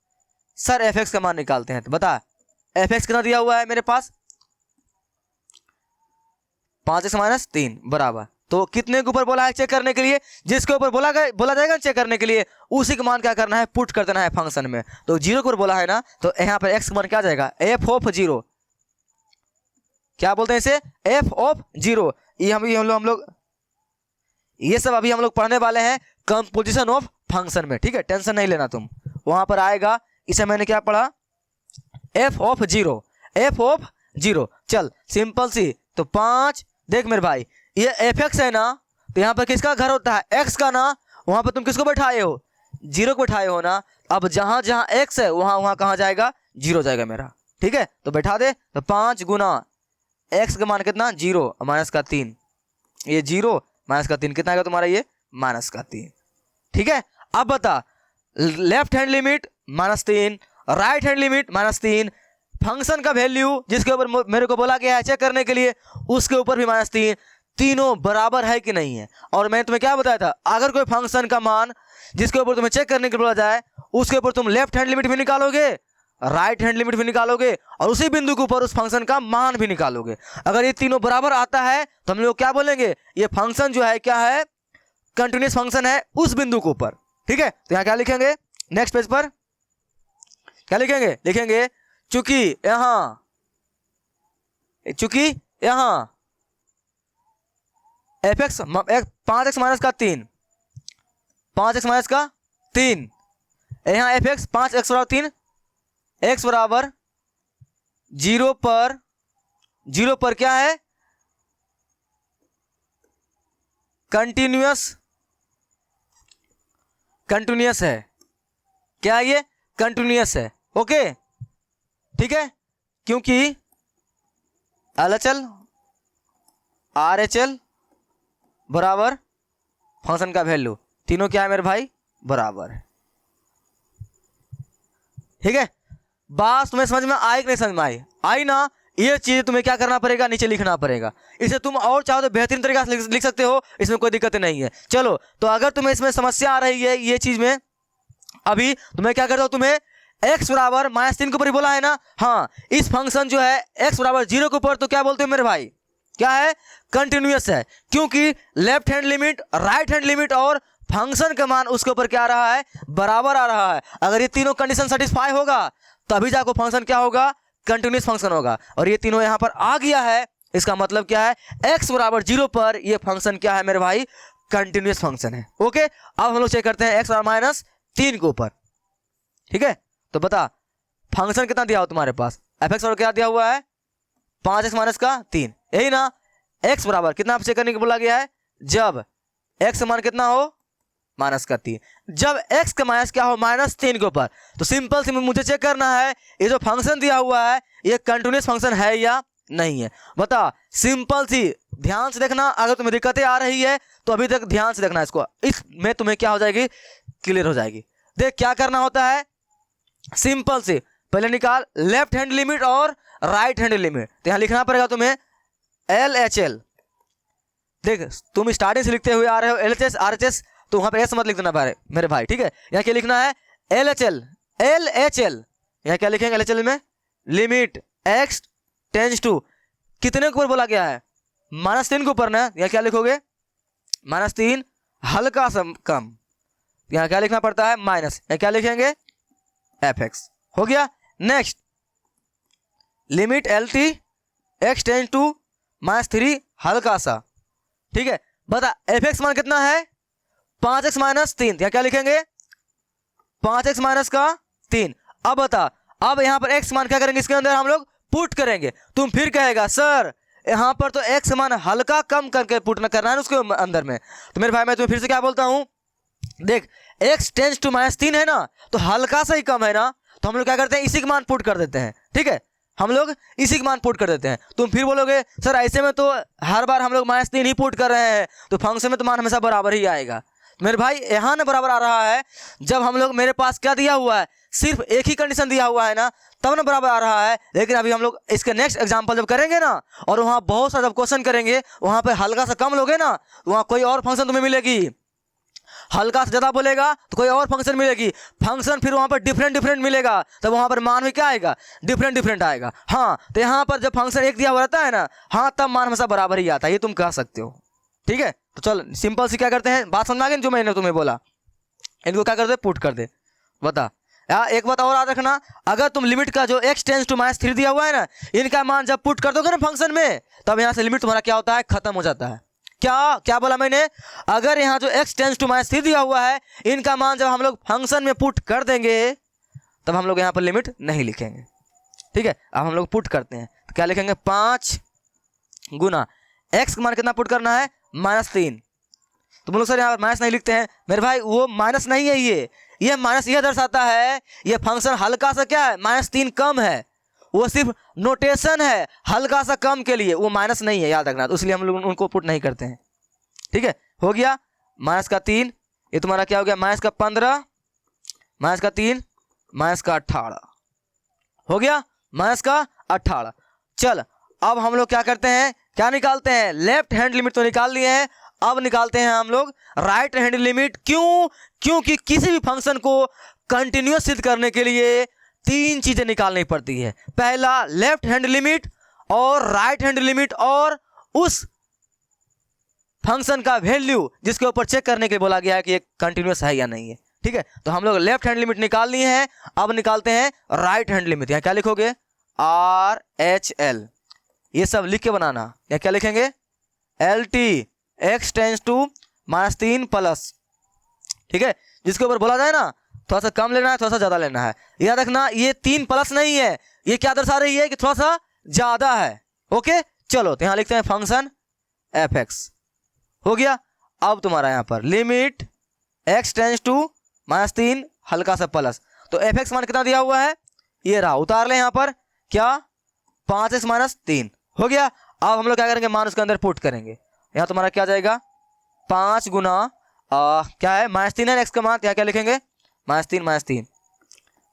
S1: सर fx का मान निकालते हैं। तो बता fx कितना दिया हुआ है मेरे पास, 5x-3 बराबर, तो कितने के ऊपर बोला है चेक करने के लिए, जिसके ऊपर बोला जाएगा चेक करने के लिए उसी का मान क्या करना है, पुट कर देना है फंक्शन में। तो 0 के ऊपर बोला है ना, तो यहाँ पर x का मान क्या आ जाएगा, f ऑफ 0, क्या बोलते हैं इसे, f ऑफ 0। ये हम लोग ये सब अभी हम लोग पढ़ने वाले हैं कंपोजिशन ऑफ फंक्शन में, ठीक है, टेंशन नहीं लेना तुम, वहां पर आएगा। इसे मैंने क्या पढ़ा, f ऑफ 0, f ऑफ 0। चल सिंपल सी, तो 5, देख मेरे भाई ये fx है ना, तो यहाँ पर किसका घर होता है, x का ना, वहां पर तुम किसको बैठाए हो, 0 को बैठाए हो ना। अब जहां जहां x है वहां कहाँ जाएगा, 0 जाएगा मेरा, ठीक है, तो बैठा दे। तो 5 गुना x का मान कितना, 0 माइनस का 3, ये 0 माइनस का 3 कितना आएगा तुम्हारा, ये माइनस का 3, ठीक है। अब बता, left hand limit -3, right hand limit -3, function का वैल्यू जिसके ऊपर मेरे को बोला गया है चेक करने के लिए उसके ऊपर भी -3, तीनों बराबर है कि नहीं है। और मैंने तुम्हें क्या बताया था, अगर कोई फंक्शन का मान जिसके ऊपर तुम्हें चेक करने के लिए बोला जाए उसके ऊपर तुम लेफ्ट हैंड लिमिट भी निकालोगे, राइट हैंड लिमिट भी निकालोगे और उसी बिंदु के ऊपर उस फंक्शन का मान भी निकालोगे। अगर ये तीनों बराबर आता है तो हम लोग क्या बोलेंगे, ये फंक्शन जो है क्या है, कंटिन्यूअस फंक्शन है उस बिंदु के ऊपर, ठीक है। तो यहाँ क्या लिखेंगे, नेक्स्ट पेज पर क्या लिखेंगे, लिखेंगे चूंकि यहां fx 5x माइनस का 3, 5x माइनस का 3, यहाँ fx 5x बराबर 3, x बराबर 0 पर क्या है, कंटिन्यूअस है, क्या ये कंटिन्यूअस है, ओके, ठीक है। क्योंकि LHL RHL बराबर फंक्शन का वैल्यू, तीनों क्या है मेरे भाई, बराबर है, ठीक है। बात तुम्हें समझ में आई कि नहीं समझ में आई, आई ना। ये चीज तुम्हें क्या करना पड़ेगा, नीचे लिखना पड़ेगा। इसे तुम और चाहो तो बेहतरीन तरीके से लिख सकते हो, इसमें कोई दिक्कत नहीं है। चलो, तो अगर तुम्हें इसमें समस्या आ रही है ये चीज में, अभी तुम्हें क्या करता हूं, तुम्हें x बराबर -3 के ऊपर ही बोला है ना, हाँ, इस फंक्शन जो है x बराबर 0 के ऊपर, तो क्या बोलते हो मेरे भाई, क्या है, कंटिन्यूअस है। क्योंकि left hand limit, right hand limit और फंक्शन का मान उसके ऊपर क्या आ रहा है, बराबर आ रहा है। अगर ये तीनों कंडीशन सेटिस्फाई होगा तभी जाकर फंक्शन क्या होगा, कंटिन्यूअस फंक्शन होगा। और ये तीनों यहां पर आ गया है, इसका मतलब क्या है, x बराबर 0 पर ये फंक्शन क्या है मेरे भाई, कंटिन्यूअस फंक्शन है, ओके। अब हम लोग चेक करते हैं x बराबर -3 के ऊपर, ठीक है। तो बता फंक्शन कितना दिया हो तुम्हारे पास, fx और क्या दिया हुआ है, 5x माइनस का 3, यही ना। x बराबर कितना चेक करने को बोला गया है, जब x का मान कितना हो, -3, जब x का माइनस क्या हो, -3 के ऊपर। तो सिंपल सी मुझे चेक करना है ये जो फंक्शन दिया हुआ है ये कंटिन्यूअस फंक्शन है या नहीं है, बता। सिंपल सी, ध्यान से देखना, अगर तुम्हें दिक्कतें आ रही है तो अभी तक ध्यान से देखना इसको, इसमें तुम्हें क्या हो जाएगी, क्लियर हो जाएगी। देख क्या करना होता है, सिंपल से पहले निकाल लेफ्ट हैंड लिमिट और राइट हैंड लिमिट। तो यहां लिखना पड़ेगा तुम्हें LHL, देख तुम स्टार्टिंग से लिखते हुए आ रहे हो LHS RHS, तो वहां पे एस मत लिख देना मेरे भाई, ठीक है। यहाँ क्या लिखना है, LHL, यहाँ क्या लिखेंगे LHL में, लिमिट x टेंड्स टू, कितने के ऊपर बोला गया है, -3 के ऊपर ना। यहाँ क्या लिखोगे, -3 हल्का सा कम, यहाँ क्या लिखना पड़ता है, माइनस, यहाँ क्या लिखेंगे fx, हो गया। Next limit LT x tends to -3 हल्का सा, ठीक है। बता fx मान कितना है, 5x माइनस 3, यहाँ क्या लिखेंगे, 5x माइनस का 3। अब बता, अब यहाँ पर x मान क्या करेंगे, इसके अंदर हम लोग पुट करेंगे। तुम फिर कहेगा सर यहाँ पर तो x मान हल्का कम करके पुट न करना है उसके अंदर में। तो मेरे भाई मैं तुम्हें फिर से क्या बोलता हूँ, देख x टेंड्स टू -3 है ना, तो हल्का सा ही कम है ना, तो हम लोग क्या करते हैं, इसी का मान पुट कर देते हैं, ठीक है। हम लोग इसी का मान पुट कर देते हैं। तुम फिर बोलोगे सर ऐसे में तो हर बार हम लोग -3 ही पुट कर रहे हैं, तो फंक्शन में तो मान हमेशा बराबर ही आएगा। मेरे भाई यहाँ ना बराबर आ रहा है, जब हम लोग, मेरे पास क्या दिया हुआ है, सिर्फ एक ही कंडीशन दिया हुआ है ना, तब ना बराबर आ रहा है। लेकिन अभी हम लोग इसके नेक्स्ट एग्जांपल जब करेंगे ना, और वहाँ बहुत सारा जब क्वेश्चन करेंगे, वहाँ पे हल्का सा कम लोगे ना, वहाँ कोई और फंक्शन तुम्हें मिलेगी, हल्का से ज़्यादा बोलेगा तो कोई और फंक्शन मिलेगी, फंक्शन फिर वहाँ पर डिफरेंट मिलेगा, तब वहाँ पर मान भी क्या आएगा, डिफरेंट आएगा। हाँ, तो यहाँ पर जब फंक्शन एक दिया हुआ रहता है ना, हाँ, तब मान हमेशा बराबर ही आता है, ये तुम कह सकते हो। ठीक है, तो चल सिंपल सी क्या करते हैं, बात समझ आ गई जो मैंने तुम्हें बोला, इनको क्या कर दे, पुट कर दे। बता यार, एक बात और याद रखना, अगर तुम लिमिट का जो x टेंस टू -3 दिया हुआ है ना, इनका मान जब पुट कर दोगे ना फंक्शन में, तब यहाँ से लिमिट तुम्हारा क्या होता है, खत्म हो जाता है। क्या बोला मैंने, अगर यहाँ जो x टेंस टू -3 दिया हुआ है, इनका मान जब हम लोग फंक्शन में पुट कर देंगे, तब हम लोग यहाँ पर लिमिट नहीं लिखेंगे। ठीक है, अब हम लोग पुट करते हैं, तो क्या लिखेंगे, 5 गुना x का मान कितना पुट करना है, -3। तो बोलो सर यहाँ पर माइनस नहीं लिखते हैं, मेरे भाई वो माइनस नहीं है, ये माइनस यह दर्शाता है ये फंक्शन हल्का सा क्या है, -3 कम है, वो सिर्फ नोटेशन है हल्का सा कम के लिए, वो माइनस नहीं है, याद रखना। तो इसलिए हम लोग उनको पुट नहीं करते हैं। ठीक है, हो गया -3, ये तुम्हारा क्या हो गया, -15, -3, -18 हो गया, -18। चल अब हम लोग क्या करते हैं, क्या निकालते हैं, लेफ्ट हैंड लिमिट तो निकाल लिए हैं, अब निकालते हैं हम लोग राइट हैंड लिमिट। क्योंकि किसी भी फंक्शन को कंटिन्यूअस सिद्ध करने के लिए 3 चीजें निकालनी पड़ती है, पहला लेफ्ट हैंड लिमिट और राइट हैंड लिमिट और उस फंक्शन का वैल्यू जिसके ऊपर चेक करने के लिए बोला गया है कि ये कंटिन्यूअस है या नहीं है। ठीक है, तो हम लोग लेफ्ट हैंड लिमिट निकाल लिए हैं, अब निकालते हैं राइट हैंड लिमिट। यहाँ क्या लिखोगे, RHL, ये सब लिख के बनाना। या क्या लिखेंगे, LT x tense to -3 plus. ठीक है, जिसके ऊपर बोला जाए ना, थोड़ा सा कम लेना है, थोड़ा सा ज्यादा लेना है। याद रखना ये 3 प्लस नहीं है, ये क्या दर्शा रही है कि थोड़ा सा ज्यादा है। ओके, चलो तो यहाँ लिखते हैं फंक्शन fx, हो गया। अब तुम्हारा यहाँ पर लिमिट x टेंस टू -3 हल्का सा प्लस, तो fx मान कितना दिया हुआ है, ये रहा, उतार ले यहाँ पर, क्या 5x -3 हो गया। अब हम लोग क्या करेंगे, मान उसके अंदर पुट करेंगे। यहाँ तुम्हारा क्या जाएगा, 5 गुना क्या है, -3 है x का मान, यहाँ क्या लिखेंगे, -3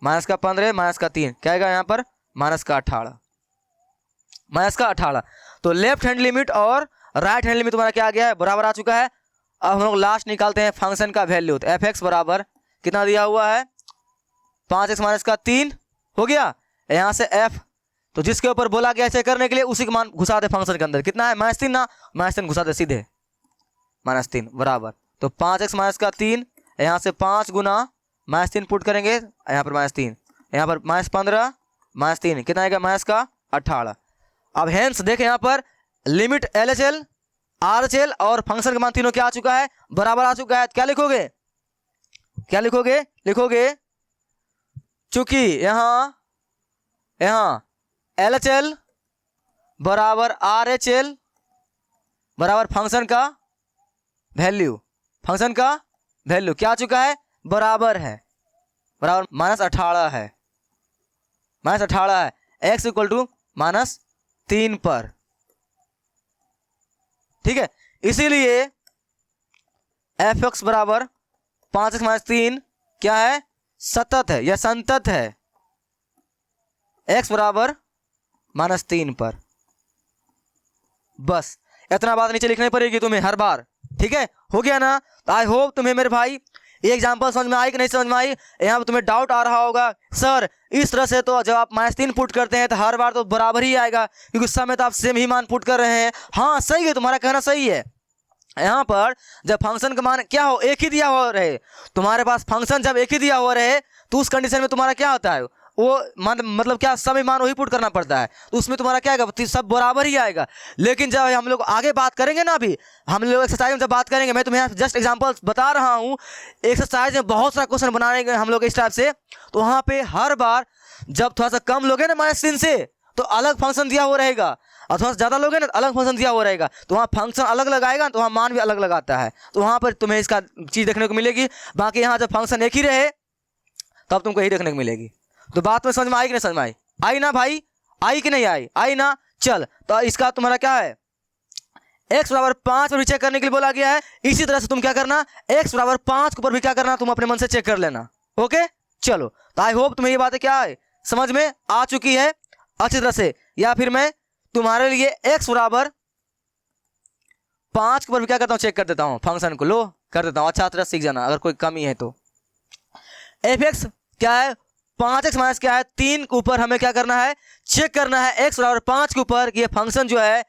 S1: माइनस का 15 माइनस का 3 क्या आएगा यहाँ पर, -18 तो लेफ्ट हैंड लिमिट और राइट हैंड लिमिट तुम्हारा क्या आ गया है, बराबर आ चुका है। अब हम लोग लास्ट निकालते हैं फंक्शन का वैल्यू, तो fx बराबर कितना दिया हुआ है, 5x - 3 हो गया। यहाँ से f, तो जिसके ऊपर बोला गया चेक करने के लिए उसी का मान घुसा दे फंक्शन के अंदर, कितना है, -3 ना, -3 घुसा दे सीधे, -3 बराबर, तो 5x - 3, यहाँ से 5 गुना -3 पुट करेंगे, यहाँ पर -3, यहाँ पर -15 -3 कितना आएगा, -18। अब हेंस देखें यहाँ पर लिमिट LHL RHL और फंक्शन का मान तीनों क्या आ चुका है, बराबर आ चुका है। क्या लिखोगे, लिखोगे चूंकि यहाँ LHL बराबर RHL बराबर फंक्शन का वैल्यू क्या आ चुका है, बराबर है, बराबर -18 है, x इक्वल टू -3 पर। ठीक है, इसीलिए fx बराबर 5x - 3 क्या है, सतत है या संतत है, x बराबर -3 पर। बस इतना बात नीचे लिखनी पड़ेगी तुम्हें हर बार। ठीक है, हो गया ना। तो आई होप तुम्हें मेरे भाई ये एग्जाम्पल समझ में आई कि नहीं समझ में आई। यहाँ पर तुम्हें डाउट आ रहा होगा, सर इस तरह से तो जब आप -3 पुट करते हैं तो हर बार तो बराबर ही आएगा, क्योंकि उस समय तो आप सेम ही मान पुट कर रहे हैं। हाँ सही है, तुम्हारा कहना सही है। यहाँ पर जब फंक्शन का मान क्या हो, एक ही दिया हुआ रहे, तुम्हारे पास फंक्शन जब एक ही दिया हुआ रहे, तो उस कंडीशन में तुम्हारा क्या होता है, वो मतलब क्या समय मान वही पुट करना पड़ता है, तो उसमें तुम्हारा क्या आएगा, सब बराबर ही आएगा। लेकिन जब हम लोग आगे बात करेंगे ना, अभी हम लोग एक्सरसाइज में जब बात करेंगे, मैं तुम्हें जस्ट एग्जांपल बता रहा हूँ, एक्सरसाइज में बहुत सारा क्वेश्चन बनाएंगे हम लोग इस टाइप से, तो वहाँ पे हर बार जब थोड़ा सा कम लोगे ना -3 से, तो अलग फंक्शन दिया हुआ रहेगा, और थोड़ा सा ज़्यादा लोगे ना तो अलग फंक्शन दिया हुआ रहेगा, तो वहाँ फंक्शन अलग लगाएगा तो वहाँ मान भी अलग लगाता है, तो वहाँ पर तुम्हें इसका चीज़ देखने को मिलेगी। बाकी यहाँ जब फंक्शन एक ही रहे तब तुमको यही देखने को मिलेगी। तो बात में समझ में आई कि नहीं समझ में आई, आई ना भाई, आई कि नहीं आई, आई ना। चल तो इसका तुम्हारा क्या है, x बराबर 5 पर भी चेक करने के लिए बोला गया है। इसी तरह से तुम क्या करना, x बराबर 5 के ऊपर भी क्या करना, तुम अपने मन से चेक कर लेना। ओके चलो, तो आई होप तुम्हें ये बातें क्या है समझ में आ चुकी है अच्छी तरह से। या फिर मैं तुम्हारे लिए x बराबर 5 के ऊपर भी क्या करता हूँ, चेक कर देता हूँ फंक्शन को। लो कर देता हूँ, अच्छा तरह सीख जाना अगर कोई कमी है तो। एफ एक्स क्या है, 5x माइनस क्या है 3 के ऊपर हमें क्या करना है, चेक करना है x बराबर 5 के ऊपर ये फंक्शन जो है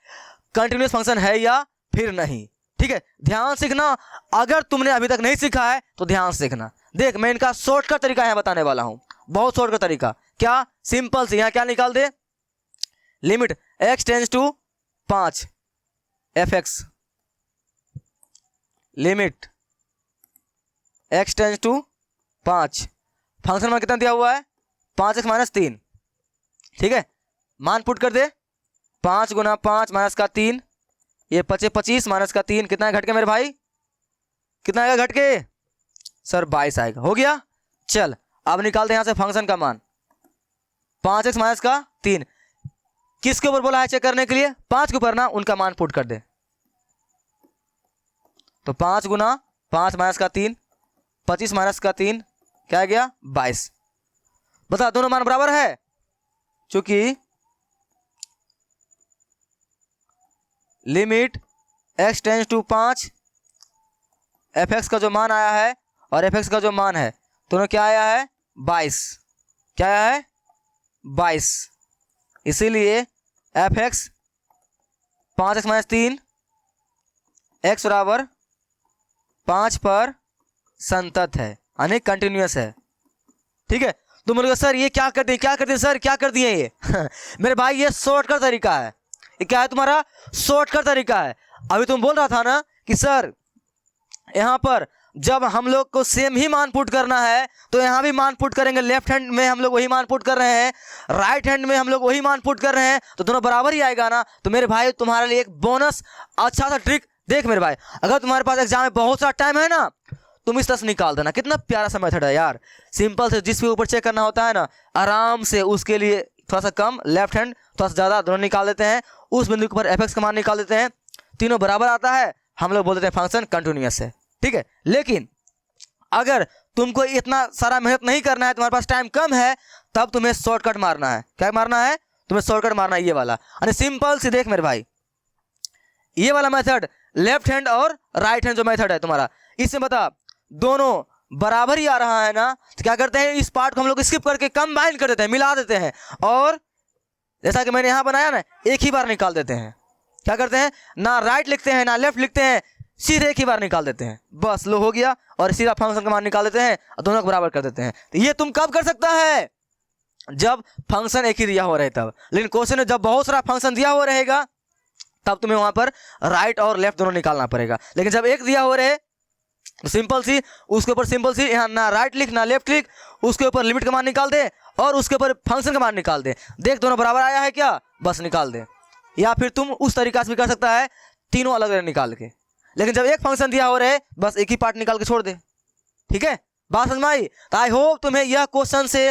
S1: कंटिन्यूस फंक्शन है या फिर नहीं। ठीक है, ध्यान सीखना, अगर तुमने अभी तक नहीं सीखा है तो ध्यान सीखना। देख मैं इनका शॉर्टकट तरीका यहाँ बताने वाला हूँ, बहुत शॉर्टकट तरीका। क्या, सिंपल से यहाँ क्या निकाल दे, limit x tense to 5 f x, limit x tense to 5, function में कितना दिया हुआ है 5x माइनस 3। ठीक है, मान पुट कर दे, 5 गुना 5 माइनस का 3, ये 25 माइनस का 3 कितना है घट के मेरे भाई, कितना आएगा घट के सर 22 आएगा। हो गया, चल अब निकाल दे यहाँ से फंक्शन का मान 5x माइनस का 3। किसके ऊपर बोला है चेक करने के लिए, 5 के ऊपर ना, उनका मान पुट कर दे। तो 5 गुना 5 माइनस का 3, 25 माइनस का 3 क्या आ गया 22। बता दोनों मान बराबर है, चूंकि limit x tense to 5 f x का जो मान आया है और एफ एक्स का जो मान है दोनों क्या आया है 22, क्या आया है 22। इसीलिए F x 5x minus 3 x बराबर 5 पर संतत है, यानी कंटिन्यूस है। ठीक है, तुम बोलोगे सर ये क्या करते हैं, क्या करते हैं सर, क्या कर दिए ये मेरे भाई ये शॉर्टकट तरीका है, ये क्या है तुम्हारा शॉर्टकट तरीका है। अभी तुम बोल रहा था ना कि सर यहाँ पर जब हम लोग को सेम ही मान पुट करना है तो यहाँ भी मान पुट करेंगे, लेफ्ट हैंड में हम लोग वही मान पुट कर रहे हैं, राइट हैंड में हम लोग वही मान पुट कर रहे हैं, तो दोनों बराबर ही आएगा ना। तो मेरे भाई तुम्हारे लिए एक बोनस अच्छा सा ट्रिक देख मेरे भाई, अगर तुम्हारे पास एग्जाम में बहुत सारा टाइम है ना, तुम इस तरह से निकाल देना। कितना प्यारा सा मेथड है यार, सिंपल से जिस पे ऊपर चेक करना होता है ना आराम से उसके लिए थोड़ा सा कम, लेफ्ट हैंड थोड़ा सा ज़्यादा, दोनों निकाल देते हैं, उस बिंदु के ऊपर एफ एक्स का मान निकाल देते हैं, तीनों बराबर आता है, हम लोग बोल देते हैं फंक्शन कंटिन्यूस है। ठीक है, लेकिन अगर तुमको इतना सारा मेहनत नहीं करना है, तुम्हारे पास टाइम कम है, तब तुम्हें शॉर्टकट मारना है। क्या मारना है तुम्हें, शॉर्टकट मारना है, ये वाला। अरे सिंपल सी देख मेरे भाई, ये वाला मेथड लेफ्ट हैंड और राइट हैंड जो मेथड है तुम्हारा, इसमें बता दोनों बराबर ही आ रहा है ना, तो क्या करते हैं इस पार्ट को हम लोग स्किप करके कंबाइन कर देते हैं, मिला देते हैं, और जैसा कि मैंने यहाँ बनाया ना एक ही बार निकाल देते हैं। क्या करते हैं, ना राइट लिखते हैं ना लेफ्ट लिखते हैं, सीधे एक ही बार निकाल देते हैं, बस लो हो गया, और सीधा फंक्शन का मान निकाल देते हैं और दोनों को बराबर कर देते हैं। तो ये तुम कब कर सकता है, जब फंक्शन एक ही दिया हो रहे तब। लेकिन क्वेश्चन में जब बहुत सारा फंक्शन दिया हो रहेगा तब तुम्हें वहां पर राइट और लेफ्ट दोनों निकालना पड़ेगा। लेकिन जब एक दिया हो रहे तो सिंपल सी उसके ऊपर सिंपल सी यहाँ ना राइट लिख ना लेफ्ट लिख, उसके ऊपर लिमिट का मान निकाल दे और उसके ऊपर फंक्शन का मान निकाल दे, देख दोनों बराबर आया है क्या, बस निकाल दे। या फिर तुम उस तरीका से भी कर सकता है, तीनों अलग अलग निकाल के, लेकिन जब एक फंक्शन दिया हो रहे बस एक ही पार्ट निकाल के छोड़ दे। ठीक है, बात समझ में आई। तो आई होप तुम्हें यह क्वेश्चन से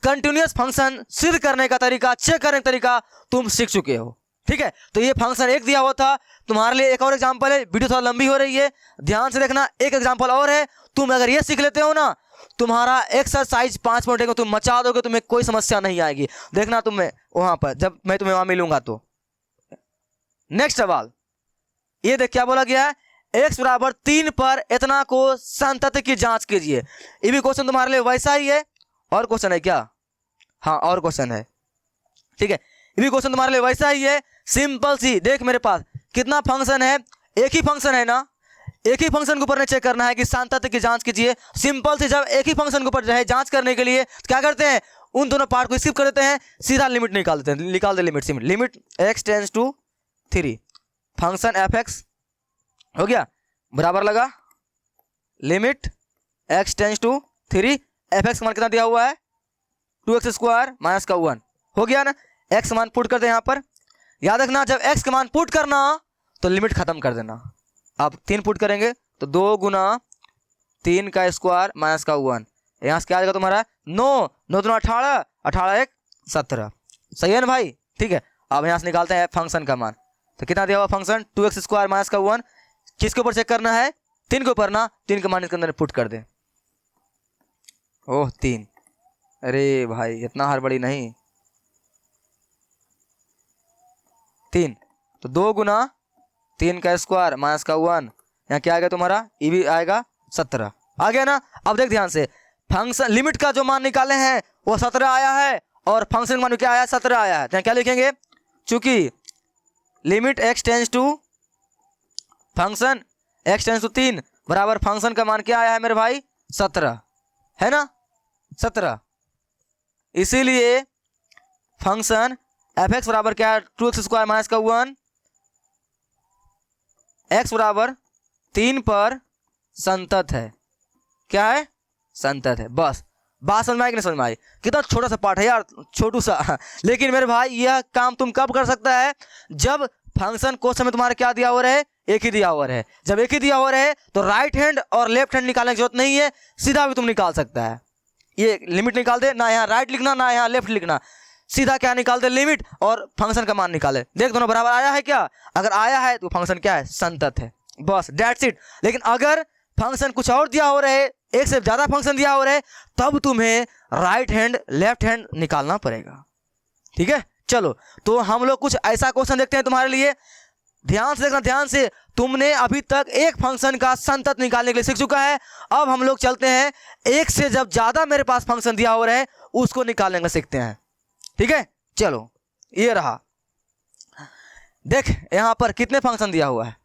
S1: कंटिन्यूस फंक्शन सिद्ध करने का तरीका, चेक करने का तरीका तुम सीख चुके हो। ठीक है, तो ये फंक्शन एक दिया हुआ था, तुम्हारे लिए एक और एग्जांपल है, वीडियो थोड़ा लंबी हो रही है ध्यान से देखना, एक एग्जांपल और है, तुम अगर ये सीख लेते हो ना तुम्हारा एक्सरसाइज 5 मिनट को तुम मचा दोगे, तुम्हें कोई समस्या नहीं आएगी। देखना तुम्हें वहां पर जब मैं तुम्हें वहां मिलूंगा तो। नेक्स्ट सवाल ये देख क्या बोला गया है, x बराबर 3 पर इतना को संतत की जांच कीजिए। ये भी क्वेश्चन तुम्हारे लिए वैसा ही है, और क्वेश्चन है क्या, हाँ और क्वेश्चन है। ठीक है, ये भी क्वेश्चन तुम्हारे लिए वैसा ही है, सिंपल सी देख मेरे पास कितना फंक्शन है, एक ही फंक्शन है ना, एक ही फंक्शन के ऊपर ने चेक करना है कि संतत की जांच कीजिए। सिंपल से जब एक ही फंक्शन के ऊपर है जांच करने के लिए क्या करते हैं, उन दोनों पार्ट को स्किप कर देते हैं, सीधा लिमिट निकाल देते हैं, निकाल दे limit, limit x tense to 3 function f x हो गया बराबर लगा limit x tense to 3 f x का मान कितना दिया हुआ है 2x² माइनस का 1 हो गया ना। x का मान पुट कर दे यहाँ पर, याद रखना जब x का मान पुट करना तो लिमिट खत्म कर देना। अब 3 पुट करेंगे तो 2 गुना 3 का स्क्वायर माइनस का 1, यहाँ से क्या आ जाएगा तुम्हारा 9, 9 दूना 18, 18 1 17, सही है ना भाई। ठीक है, अब यहाँ से निकालते हैं फंक्शन का मान, तो कितना दिया हुआ फंक्शन 2x² माइनस का 1, किसके ऊपर चेक करना है 3 के ऊपर ना, 3 का मान इसके अंदर पुट कर दे। ओह 3, अरे भाई इतना हड़बड़ी नहीं, 3 तो 2 गुना 3 का स्क्वायर माइनस का 1, यहाँ क्या आएगा तुम्हारा, ई भी आएगा 17। आ गया ना। अब देख ध्यान से, फंक्शन लिमिट का जो मान निकाले हैं वो 17 आया है और फंक्शन मान क्या आया, 17 आया है। तो क्या लिखेंगे, चूंकि limit x tense to function x tense to 3 बराबर फंक्शन का मान क्या आया है मेरे भाई, 17 है ना, 17। इसीलिए फंक्शन f(x) बराबर क्या है, 2x स्क्वायर माइनस का 1, x बराबर 3 पर संतत है। क्या है, संतत है। बस बात समझ में आई कि नहीं समझ में आई? कितना छोटा सा पार्ट है यार, छोटू सा लेकिन मेरे भाई यह काम तुम कब कर सकता है, जब फंक्शन क्वेश्चन में तुम्हारा क्या दिया हुआ है, एक ही दिया हुआ है। जब एक ही दिया हुआ है तो राइट हैंड और लेफ्ट हैंड निकालने की जरूरत नहीं है, सीधा भी तुम निकाल सकता है। ये लिमिट निकाल दे, ना यहाँ राइट लिखना ना यहाँ लेफ्ट लिखना, सीधा क्या निकाल दे, लिमिट और फंक्शन का मान निकाले। देख दोनों बराबर आया है क्या, अगर आया है तो फंक्शन क्या है, संतत है। बस डेट्स इट। लेकिन अगर फंक्शन कुछ और दिया हो रहे, एक से ज्यादा फंक्शन दिया हो रहे, तब तुम्हें राइट हैंड लेफ्ट हैंड निकालना पड़ेगा। ठीक है, चलो तो हम लोग कुछ ऐसा क्वेश्चन देखते हैं तुम्हारे लिए। ध्यान से देखना, ध्यान से। तुमने अभी तक एक फंक्शन का संतत निकालने के लिए सीख चुका है। अब हम लोग चलते हैं एक से जब ज्यादा मेरे पास फंक्शन दिया हो रहा है उसको निकालने का सीखते हैं। ठीक है, चलो ये रहा। देख यहां पर कितने फंक्शन दिया हुआ है,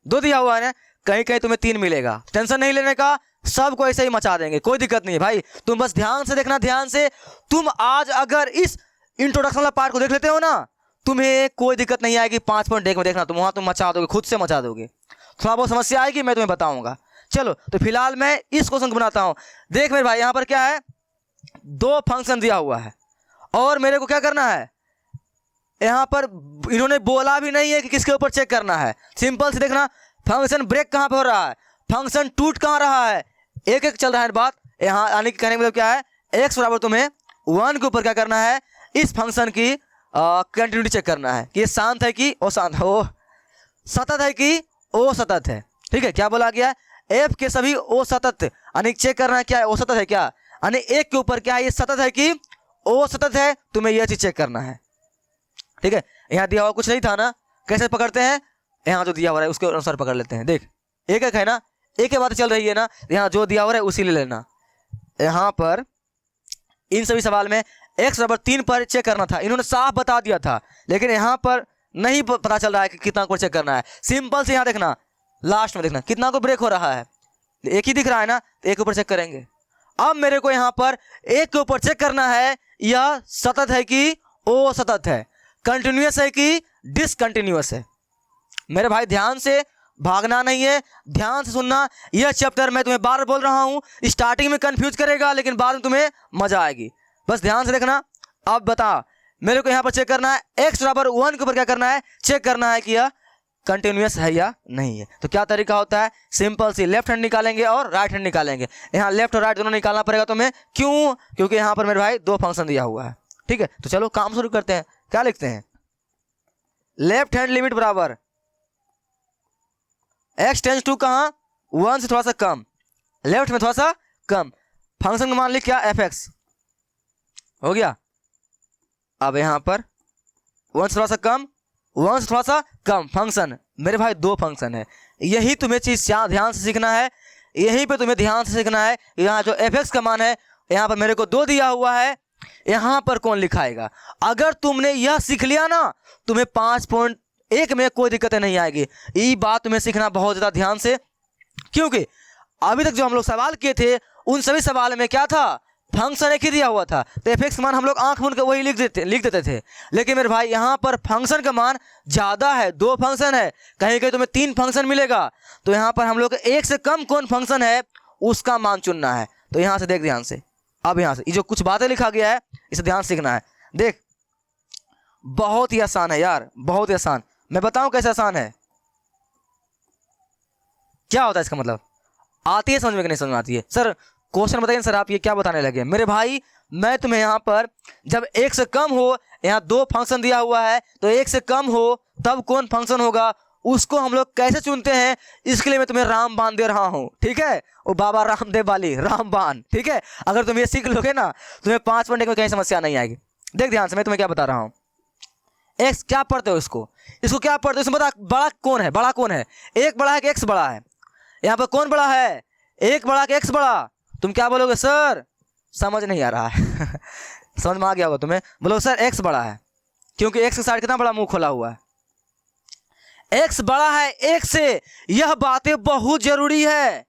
S1: 2 दिया हुआ है ना, कहीं कहीं तुम्हें 3 मिलेगा। टेंशन नहीं लेने का, सबको ऐसे ही मचा देंगे, कोई दिक्कत नहीं है भाई। तुम बस ध्यान से देखना, ध्यान से। तुम आज अगर इस इंट्रोडक्शन वाला पार्ट को देख लेते हो ना, तुम्हें कोई दिक्कत नहीं आएगी 5.1 में देखना, तुम वहां तुम मचा दोगे, खुद से मचा दोगे। थोड़ा बहुत समस्या आएगी, मैं तुम्हें बताऊंगा। चलो तो फिलहाल मैं इस क्वेश्चन को बनाता हूं। देख मेरे भाई, यहां पर क्या है, 2 फंक्शन दिया हुआ है और मेरे को क्या करना है, यहां पर इन्होंने बोला भी नहीं है कि किसके ऊपर चेक करना है। सिंपल से देखना, फंक्शन ब्रेक कहां पर हो रहा है, फंक्शन टूट कहां रहा है, एक एक चल रहा है बात। यहां आने के कहने का मतलब क्या है, x बराबर तुम्हें 1 के ऊपर क्या करना है, इस फंक्शन की कंटिन्यूटी चेक करना है कि ये शांत है कि अशांत है, ओ सतत है कि ओ सतत है। ठीक है, क्या बोला गया, f के सभी ओ सतत यानी चेक करना है क्या है, ओ सतत है क्या, यानी एक के ऊपर क्या है, ये सतत है कि ओ सतत है, तुम्हें यह चीज चेक करना है। ठीक है, यहाँ दिया हुआ कुछ नहीं था ना, कैसे पकड़ते हैं, यहाँ जो दिया हुआ है उसके अनुसार पकड़ लेते हैं। देख एक एक है ना, एक के बात चल रही है ना, यहाँ जो दिया हुआ है उसी ले लेना। यहाँ पर इन सभी सवाल में x बराबर 3 पर चेक करना था, इन्होंने साफ बता दिया था, लेकिन यहाँ पर नहीं पता चल रहा है कि कितना को चेक करना है। सिंपल से यहाँ देखना, लास्ट में देखना कितना को ब्रेक हो रहा है, एक ही दिख रहा है ना, एक ऊपर चेक करेंगे। अब मेरे को यहाँ पर एक के ऊपर चेक करना है, यह सतत है कि ओ सतत है, कंटिन्यूअस है कि डिसकंटिन्यूअस है। मेरे भाई ध्यान से, भागना नहीं है, ध्यान से सुनना। यह चैप्टर मैं तुम्हें बार बोल रहा हूँ, स्टार्टिंग में कंफ्यूज करेगा लेकिन बाद में तुम्हें मजा आएगी। बस ध्यान से देखना। अब बता, मेरे को यहाँ पर चेक करना है, x बराबर 1 के ऊपर क्या करना है, चेक करना है कि यह कंटिन्यूअस है या नहीं है। तो क्या तरीका होता है, सिंपल सी लेफ्ट हैंड निकालेंगे और राइट हैंड निकालेंगे। यहाँ लेफ्ट और राइट दोनों निकालना पड़ेगा तुम्हें, क्यों, क्योंकि यहाँ पर मेरे भाई 2 फंक्शन दिया हुआ है। ठीक है, तो चलो काम शुरू करते हैं। क्या लिखते हैं, लेफ्ट हैंड लिमिट बराबर x टेंस टू कहां, 1 से थोड़ा सा कम, लेफ्ट में थोड़ा सा कम, फंक्शन का मान लिख क्या, f(x) हो गया। अब यहां पर 1 से थोड़ा सा कम, 1 से थोड़ा सा कम फंक्शन, मेरे भाई 2 फंक्शन है। यही तुम्हें चीज ध्यान से सीखना है, यहीं पे तुम्हें ध्यान से सीखना है। यहाँ जो f(x) का मान है, यहाँ पर मेरे को 2 दिया हुआ है, यहाँ पर कौन लिखाएगा। अगर तुमने यह सीख लिया ना, तुम्हें 5.1 में कोई दिक्कत नहीं आएगी। ये बात तुम्हें सीखना बहुत ज़्यादा ध्यान से, क्योंकि अभी तक जो हम लोग सवाल किए थे उन सभी सवाल में क्या था, फंक्शन एक ही दिया हुआ था, तो f(x) मान हम लोग आंख मूंद के वही लिख देते थे। लेकिन मेरे भाई यहाँ पर फंक्शन का मान ज़्यादा है, 2 फंक्शन है, कहीं कहीं तुम्हें 3 फंक्शन मिलेगा। तो यहाँ पर हम लोग एक से कम कौन फंक्शन है उसका मान चुनना है। तो यहाँ से देख ध्यान से, अब यहाँ से ये जो कुछ बातें लिखा गया है इसे ध्यान सीखना है। देख बहुत ही आसान है यार, बहुत ही आसान। मैं बताऊं कैसे आसान है, क्या होता है इसका मतलब, आती है समझ में कि नहीं समझ में आती है। सर क्वेश्चन बताइए सर, आप ये क्या बताने लगे। मेरे भाई मैं तुम्हें यहाँ पर जब 1 से कम हो, यहाँ 2 फंक्शन दिया हुआ है, तो 1 से कम हो तब कौन फंक्शन होगा उसको हम लोग कैसे चुनते हैं, इसके लिए मैं तुम्हें रामबाण दे रहा हूँ। ठीक है, वो बाबा रामदेव वाली रामबाण। ठीक है, अगर तुम ये सीख लोगे ना तुम्हें 5.1 में कहीं समस्या नहीं आएगी। देख ध्यान से, मैं तुम्हें क्या बता रहा हूँ, x क्या पढ़ते हो, इसको क्या पढ़ते हो, इसमें बता बड़ा कौन है, बड़ा कौन है, एक बड़ा है कि x बड़ा है। यहाँ पर कौन बड़ा है, एक बड़ा कि एक्स बड़ा? तुम क्या बोलोगे सर, समझ नहीं आ रहा है समझ में आ गया होगा तुम्हें? बोलो सर एक्स बड़ा है, क्योंकि एक्स के साइड कितना बड़ा मुंह खोला हुआ है, एक्स बड़ा है एक से। यह बातें बहुत जरूरी है।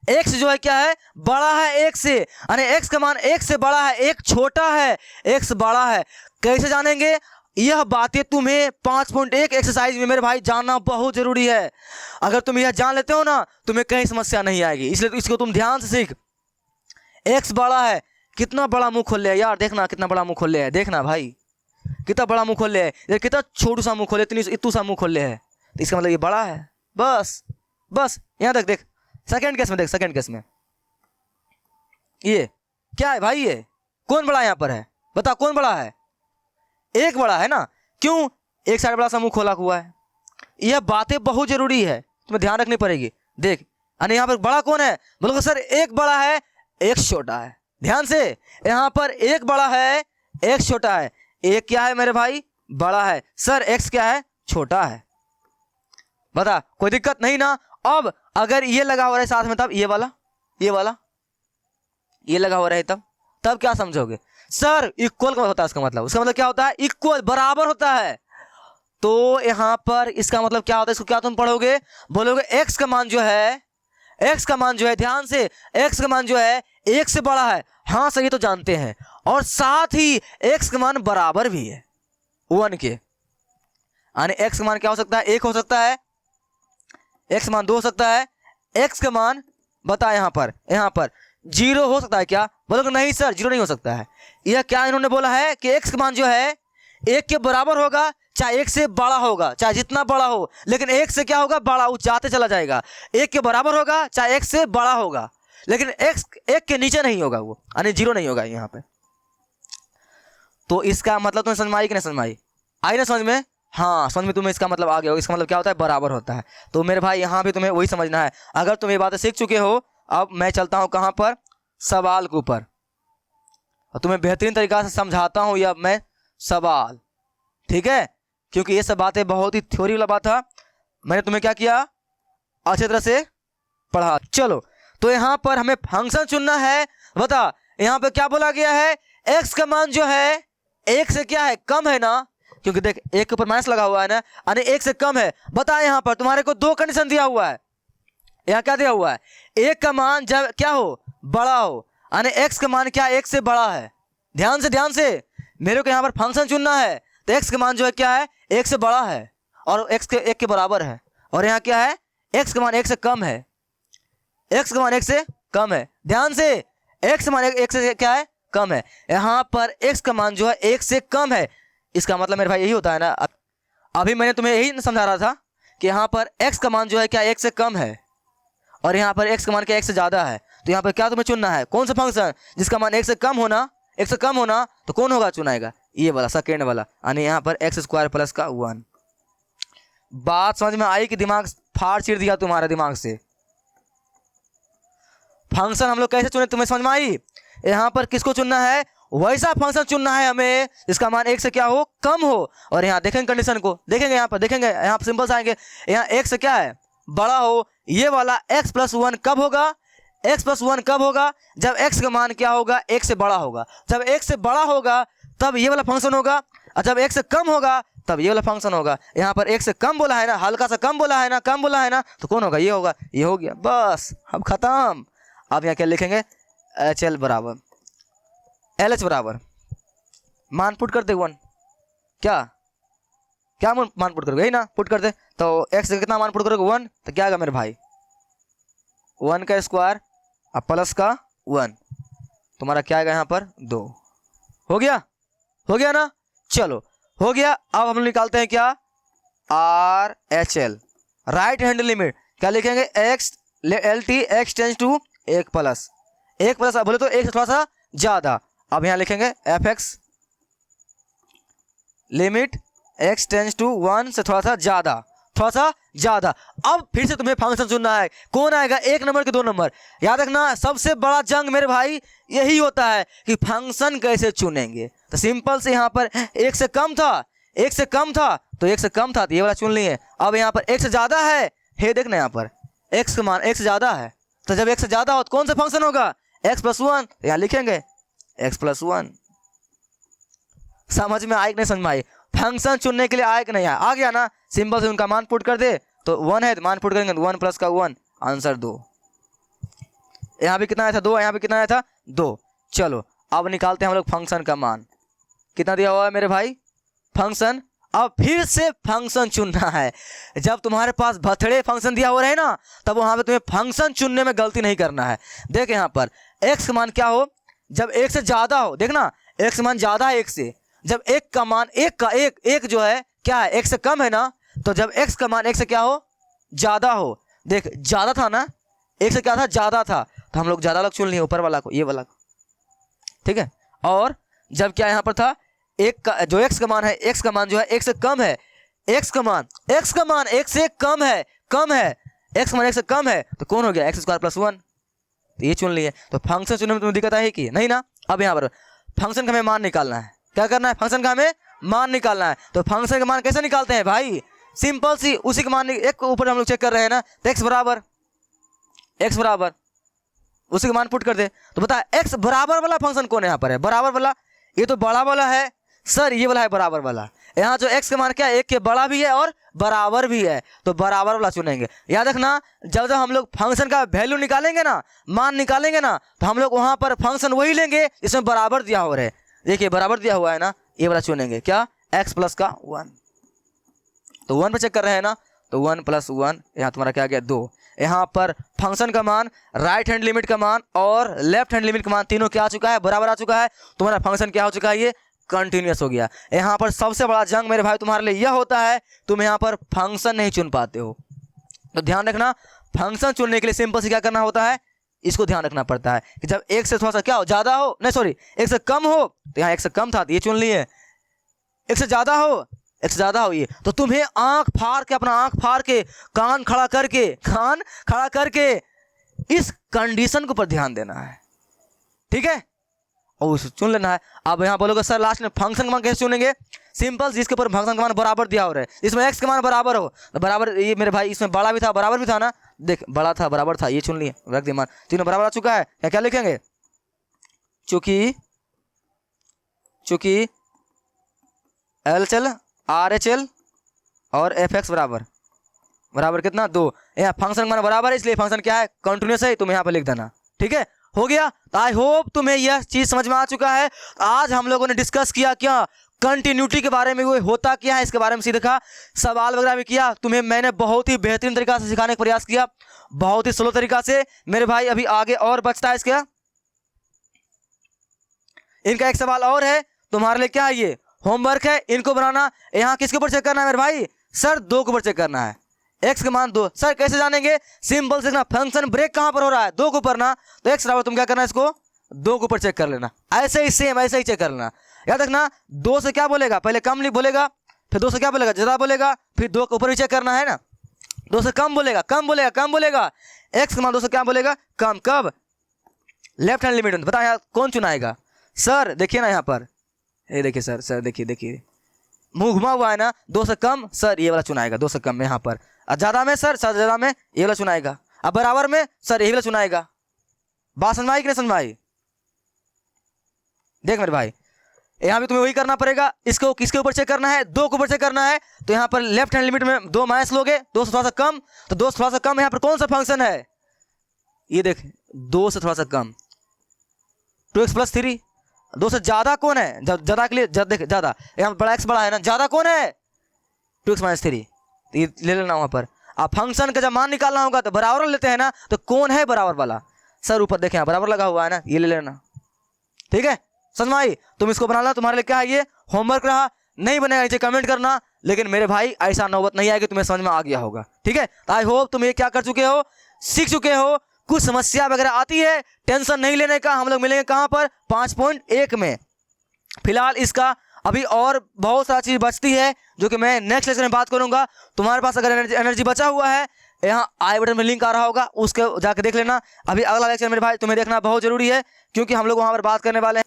S1: एक्स जो है क्या है, बड़ा है एक से, यानी एक्स का मान एक से बड़ा है, एक छोटा है, एक्स बड़ा है। कैसे जानेंगे? यह बातें तुम्हें 5.1 एक्सरसाइज में मेरे भाई जानना बहुत जरूरी है। अगर तुम यह जान लेते हो ना, तुम्हें कहीं समस्या नहीं आएगी, इसलिए इसको तुम ध्यान से सीख। एक्स बड़ा है, कितना बड़ा मुंह खोल लिया यार, देखना कितना बड़ा मुंह खोल लिया है, देखना भाई कितना बड़ा मुंह खोल लिया है, कितना छोटू सा मुंह खोले, इतू सा मुंह खोल लिया है, तो इसका मतलब ये बड़ा है। बस बस यहाँ तक देख। सेकंड केस में देख, सेकंड केस में ये क्या है भाई, ये कौन बड़ा यहाँ पर है, बता कौन बड़ा है? एक बड़ा है ना, क्यों? एक साइड बड़ा सा मुंह खोला हुआ है। यह बातें बहुत जरूरी है, तुम्हें ध्यान रखनी पड़ेगी। देख अरे यहाँ पर बड़ा कौन है? बोलोगे सर एक बड़ा है एक छोटा है। ध्यान से, यहाँ पर एक बड़ा है एक छोटा है। एक क्या है मेरे भाई, बड़ा है। सर एक्स क्या है, छोटा है। बता, कोई दिक्कत नहीं ना? अब अगर ये लगा हो रहा है साथ में, तब ये वाला ये लगा हो रहा है, तब क्या समझोगे? सर इक्वल का होता है इसका मतलब, उसका मतलब क्या होता है? इक्वल, बराबर होता है। तो यहाँ पर इसका मतलब क्या होता है, इसको क्या तुम पढ़ोगे? बोलोगे एक्स का मान जो है, एक्स का मान जो है, ध्यान से, एक्स का मान जो है एक से बड़ा है। हाँ सही, तो जानते हैं। और साथ ही एक्स का मान बराबर भी है 1 के, यानी एक्स का मान क्या हो सकता है? 1 हो सकता है, एक्स का मान 2 हो सकता है, एक्स का मान बता यहाँ पर 0 हो सकता है क्या? बोलोगे नहीं सर 0 नहीं हो सकता है। यह क्या इन्होंने बोला है कि एक्स का मान जो है 1 के बराबर होगा, चाहे 1 से बड़ा होगा, चाहे जितना बड़ा हो, लेकिन 1 से क्या होगा, बड़ा, वो जाते चला जाएगा। 1 के बराबर होगा चाहे 1 से बड़ा होगा, लेकिन एक्स 1 के नीचे नहीं होगा, वो यानी 0 नहीं होगा यहाँ पे। तो इसका मतलब तुम्हें समझ में आई कि नहीं समझ में आई? आई ना समझ में? हाँ समझ में तुम्हें इसका मतलब आ गया हो। इसका मतलब क्या होता है? बराबर होता है। तो मेरे भाई यहाँ भी तुम्हें वही समझना है। अगर तुम ये बातें सीख चुके हो, अब मैं चलता हूँ कहाँ पर? सवाल के ऊपर, और तुम्हें बेहतरीन तरीका से समझाता हूँ यह मैं सवाल, ठीक है? क्योंकि ये सब बातें बहुत ही थ्योरी वाला बात था, मैंने तुम्हें क्या किया, अच्छी तरह से पढ़ा। चलो, तो यहाँ पर हमें फंक्शन चुनना है। बता यहाँ पर क्या बोला गया है? एक्स का मान जो है 1 से क्या है, कम है ना, क्योंकि देख 1 के ऊपर माइनस लगा हुआ है ना, यानी 1 से कम है। बता यहाँ पर तुम्हारे को 2 कंडीशन दिया हुआ है। यहाँ क्या दिया हुआ है? 1 का मान जब क्या हो, बड़ा हो, यानी एक्स का मान क्या 1 से बड़ा है। ध्यान से मेरे को यहाँ पर फंक्शन चुनना है, तो एक्स का मान जो है क्या है, 1 से बड़ा है, और एक्स के 1 के बराबर है। और यहाँ क्या है, एक्स का मान 1 से कम है, एक्स का मान 1 से कम है। ध्यान से, एक्स का मान 1 से क्या है, कम है। यहाँ पर एक्स का मान जो है 1 से कम है, इसका मतलब मेरे भाई यही होता है ना। अभी मैंने तुम्हें यही समझा रहा था कि यहाँ पर एक्स का मान जो है क्या 1 से कम है, और यहाँ पर एक्स का मान क्या 1 से ज़्यादा है। तो यहाँ पर क्या तुम्हें चुनना है? कौन सा फंक्शन जिसका मान 1 से कम होना, 1 से कम होना, तो कौन होगा चुनाएगा? ये वाला, सेकेंड वाला, यानी यहाँ पर x² प्लस का 1। बात समझ में आई कि दिमाग फाड़ चीर दिया तुम्हारे दिमाग से? फंक्शन हम लोग कैसे चुने, तुम्हें समझ में आई? यहाँ पर किसको चुनना है? वैसा फंक्शन चुनना है हमें जिसका मान 1 से क्या हो, कम हो। और यहाँ देखेंगे कंडीशन को, देखेंगे यहाँ पर, देखेंगे यहाँ पर सिंपल से आएंगे। यहाँ 1 से क्या है, बड़ा हो। ये वाला x+1 कब होगा? x+1 कब होगा? जब x का मान क्या होगा, 1 से बड़ा होगा। जब 1 से बड़ा होगा तब ये वाला फंक्शन होगा, और जब 1 से कम होगा तब ये वाला फंक्शन होगा। यहाँ पर 1 से कम बोला है ना, हल्का सा कम बोला है ना, कम बोला है ना, तो कौन होगा? ये होगा, ये हो गया, बस अब खत्म। अब यहाँ क्या लिखेंगे? HL बराबर LH बराबर, मान पुट कर दे 1। क्या मान पुट करोगे? यही ना, पुट कर दे। तो x का कितना मान पुट करोगे? 1। तो क्या आएगा मेरे भाई? 1 का स्क्वायर अब प्लस का 1, तुम्हारा क्या आएगा यहाँ पर? 2। हो गया ना? चलो हो गया। अब हम लोग निकालते हैं क्या? RHL, right hand limit. क्या लिखेंगे? LT x टेंस टू 1 प्लस, बोले तो 1 से थोड़ा सा ज्यादा। अब यहाँ लिखेंगे fx limit x tense to 1 से थोड़ा सा ज्यादा। अब फिर से तुम्हें फंक्शन चुनना है। कौन आएगा? 1 नंबर के 2 नंबर? याद रखना, सबसे बड़ा जंग मेरे भाई यही होता है कि फंक्शन कैसे चुनेंगे। तो सिंपल से यहाँ पर 1 से कम था, तो 1 से कम था तो ये वाला चुन लिए। अब यहाँ पर 1 से ज्यादा है, हे देखना यहाँ पर x का मान x से ज़्यादा है, तो जब x से ज़्यादा हो तो कौन सा फंक्शन होगा, x+1, यहाँ लिखेंगे x+1। समझ में आई कि नहीं समझ में आई? फंक्शन चुनने के लिए आए कि नहीं आया, आ गया ना, सिंपल से उनका मान पुट कर दे, तो 1 है तो मान पुट करेंगे, 1 + का 1, आंसर 2। यहाँ भी कितना आया था 2, यहाँ भी कितना आया था 2। चलो अब निकालते हैं हम लोग फंक्शन का मान, कितना दिया हुआ है मेरे भाई फंक्शन। अब फिर से फंक्शन चुनना है, जब तुम्हारे पास बर्थडे फंक्शन दिया हो रहा है ना, तब वहाँ पे तुम्हें फंक्शन चुनने में गलती नहीं करना है। देख यहाँ पर x का मान क्या हो, जब 1 से ज़्यादा हो, देखना x का मान ज़्यादा है 1 से, जब 1 का मान 1 जो है क्या है 1 से कम है ना, तो जब x का मान 1 से क्या हो, ज़्यादा हो। देख ज़्यादा था ना, 1 से क्या था, ज़्यादा था, तो हम लोग ज़्यादा वाला चुन लिए, ऊपर वाला को, ये वाला को, ठीक है। और जब क्या यहाँ पर था, एक का जो x का मान है, x का मान जो है 1 से कम है, x का मान 1 से कम है, x का मान 1 से कम है, तो कौन हो गया x² + 1, तो ये चुन लिए। तो फंक्शन चुनने में तुम्हें दिक्कत आई कि नहीं ना। अब यहाँ पर फंक्शन का हमें मान निकालना है, क्या करना है, फंक्शन का हमें मान निकालना है। तो फंक्शन का मान कैसे निकालते हैं भाई, सिंपल सी, उसी के मान एक ऊपर हम लोग चेक कर रहे हैं ना, तो x बराबर उसी का मान पुट कर दे, तो बता x बराबर वाला फंक्शन कौन है यहाँ पर है, बराबर वाला, ये तो बड़ा वाला है सर, ये वाला है बराबर वाला। यहाँ जो x का मान क्या है, 1 के बड़ा भी है और बराबर भी है, तो बराबर वाला चुनेंगे। याद रखना, जब हम लोग फंक्शन का वैल्यू निकालेंगे ना, मान निकालेंगे ना, तो हम लोग वहाँ पर फंक्शन वही लेंगे इसमें बराबर दिया हुआ है। देखिए बराबर दिया हुआ है ना, ये वाला चुनेंगे, क्या, x + का 1, तो 1 पे चेक कर रहे हैं ना, तो 1 + 1, यहाँ तुम्हारा क्या आ गया 2। यहाँ पर फंक्शन का मान, राइट हैंड लिमिट का मान और लेफ्ट हैंड लिमिट का मान तीनों क्या आ चुका है, बराबर आ चुका है। तुम्हारा फंक्शन क्या हो चुका है, ये कंटिन्यूस हो गया। यहाँ पर सबसे बड़ा जंग मेरे भाई तुम्हारे लिए यह होता है, तुम यहाँ पर फंक्शन नहीं चुन पाते हो। तो ध्यान रखना, फंक्शन चुनने के लिए सिंपल से क्या करना होता है, इसको ध्यान रखना पड़ता है कि जब 1 से थोड़ा सा क्या हो, ज़्यादा हो, नहीं सॉरी 1 से कम हो, तो यहाँ 1 से कम था तो ये चुन लिए, 1 से ज़्यादा हो, 1 से ज़्यादा हो ये, तो तुम्हें आंख फाड़ के, अपना आंख फाड़ के, कान खड़ा करके इस कंडीशन के ऊपर ध्यान देना है, ठीक है, और उसे चुन लेना है। अब यहाँ बोलोगे सर लास्ट में फंक्शन का मान कैसे चुनेंगे, सिंपल, जिसके ऊपर फंक्शन का मान बराबर दिया हो रहा है, इसमें x का मान बराबर हो, तो बराबर, ये मेरे भाई इसमें बड़ा भी था बराबर भी था ना, देख बड़ा था बराबर था, ये चुन लिए, रख दिए मान, तीनों बराबर आ चुका है। क्या लिखेंगे, चूंकि LHL RHL और fx बराबर कितना 2, यहाँ फंक्शन का मान बराबर है, इसलिए फंक्शन क्या है, कंटिन्यूस है, तुम यहाँ पर लिख देना, ठीक है, हो गया। तो आई होप तुम्हें यह चीज़ समझ में आ चुका है। आज हम लोगों ने डिस्कस किया क्या, कंटिन्यूटी के बारे में, वो होता क्या है इसके बारे में सीखा, सवाल वगैरह भी किया, तुम्हें मैंने बहुत ही बेहतरीन तरीका से सिखाने का प्रयास किया, बहुत ही स्लो तरीका से मेरे भाई। अभी आगे और बचता है इसका, इनका एक सवाल और है तुम्हारे लिए, क्या है ये होमवर्क है, इनको बनाना। यहाँ किसके ऊपर चेक करना है मेरे भाई, सर 2 के ऊपर चेक करना है, x का मान 2, सर कैसे जानेंगे, सिंपल से फंक्शन ब्रेक कहाँ पर हो रहा है, 2 के ऊपर ना, तो x बराबर तुम क्या करना है, इसको 2 के ऊपर चेक कर लेना, ऐसे ही सेम ऐसे ही चेक कर लेना। याद रखना, 2 से क्या बोलेगा, पहले कम नहीं बोलेगा, फिर 2 से क्या बोलेगा, ज़्यादा बोलेगा, फिर 2 के ऊपर भी चेक करना है ना, 2 से कम बोलेगा, x का मान 2 से क्या बोलेगा, कम, कब, लेफ्ट हैंड लिमिट। बता यहाँ कौन चुनाएगा, सर देखिए ना यहाँ पर, ये देखिए सर देखिए मुंह घुमा हुआ है ना, 2 से कम, सर ये वाला चुनाएगा, 2 से कम में यहाँ पर, ज़्यादा में सर ज़्यादा में ये वाला चुनाएगा, अब बराबर में सर यही वाला चुनाएगा। बात समझ में आई कि नहीं समझ में आई, देख मेरे भाई यहाँ भी तुम्हें वही करना पड़ेगा, इसको किसके ऊपर चेक करना है, 2 के ऊपर चेक करना है। तो यहाँ पर लेफ्ट हैंड लिमिट में 2 माइनस लोगे, 2 से थोड़ा सा कम, तो 2 से थोड़ा सा कम यहाँ पर कौन सा फंक्शन है, ये देख 2 से थोड़ा सा कम 2x + 3, 2 से ज़्यादा कौन है, ज़्यादा के लिए देख ज़्यादा, यहाँ बड़ा x बड़ा है ना, ज़्यादा कौन है 2x - 3, तो ये ले लेना वहाँ पर। आप फंक्शन का जब मान निकालना होगा तो बराबर लेते हैं ना, तो कौन है बराबर वाला, सर ऊपर देखें बराबर लगा हुआ है ना, ये ले लेना, ठीक है, समझ में आई। तुम इसको बनाना, तुम्हारे लिए क्या है ये होमवर्क रहा, नहीं बनेगा नीचे कमेंट करना, लेकिन मेरे भाई ऐसा नौबत नहीं आएगी, तुम्हें समझ में आ गया होगा, ठीक है। आई होप तुम ये क्या कर चुके हो, सीख चुके हो। कुछ समस्या वगैरह आती है, टेंशन नहीं लेने का, हम लोग मिलेंगे कहाँ पर 5.1 में। फिलहाल इसका अभी और बहुत सारा चीज़ बचती है जो कि मैं नेक्स्ट लेक्चर में बात करूंगा। तुम्हारे पास अगर एनर्जी बचा हुआ है, यहाँ आई बटन में लिंक आ रहा होगा, उसके जाकर देख लेना। अभी अगला लेक्चर मेरे भाई तुम्हें देखना बहुत जरूरी है, क्योंकि हम लोग वहाँ पर बात करने वाले हैं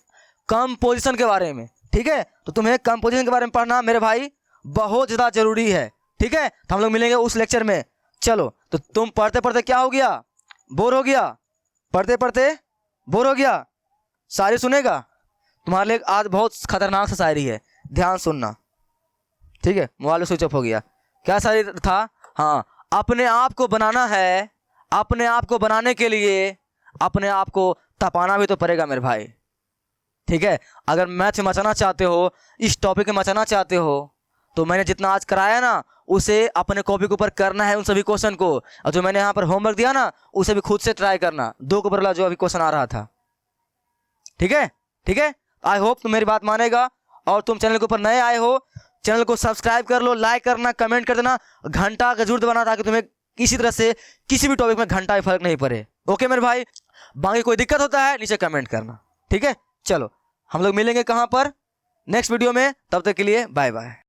S1: कंपोजिशन के बारे में, ठीक है। तो तुम्हें कंपोजिशन के बारे में पढ़ना मेरे भाई बहुत ज़्यादा जरूरी है, ठीक है। तो हम लोग मिलेंगे उस लेक्चर में। चलो, तो तुम पढ़ते पढ़ते क्या हो गया, बोर हो गया, पढ़ते पढ़ते बोर हो गया। शायरी सुनेगा, तुम्हारे लिए आज बहुत खतरनाक सा शायरी है, ध्यान सुनना, ठीक है। मोबाइल स्विच ऑफ हो गया। क्या शायरी था? हाँ, अपने आप को बनाना है, अपने आप को बनाने के लिए अपने आप को तपाना भी तो पड़ेगा मेरे भाई, ठीक है। अगर मैथ में मचाना चाहते हो, इस टॉपिक में मचाना चाहते हो, तो मैंने जितना आज कराया ना, उसे अपने कॉपी के ऊपर करना है, उन सभी क्वेश्चन को। और जो मैंने यहाँ पर होमवर्क दिया ना, उसे भी खुद से ट्राई करना, 2 के बदला जो अभी क्वेश्चन आ रहा था, ठीक है, ठीक है। आई होप तुम मेरी बात मानेगा। और तुम चैनल के ऊपर नए आए हो, चैनल को सब्सक्राइब कर लो, लाइक करना, कमेंट कर देना, घंटा का जरूर दबाना, ताकि तुम्हें किसी तरह से किसी भी टॉपिक में घंटा भी फर्क नहीं पड़े। ओके मेरे भाई, बाकी कोई दिक्कत होता है नीचे कमेंट करना, ठीक है। चलो, हम लोग मिलेंगे कहाँ पर, नेक्स्ट वीडियो में। तब तक के लिए बाय बाय।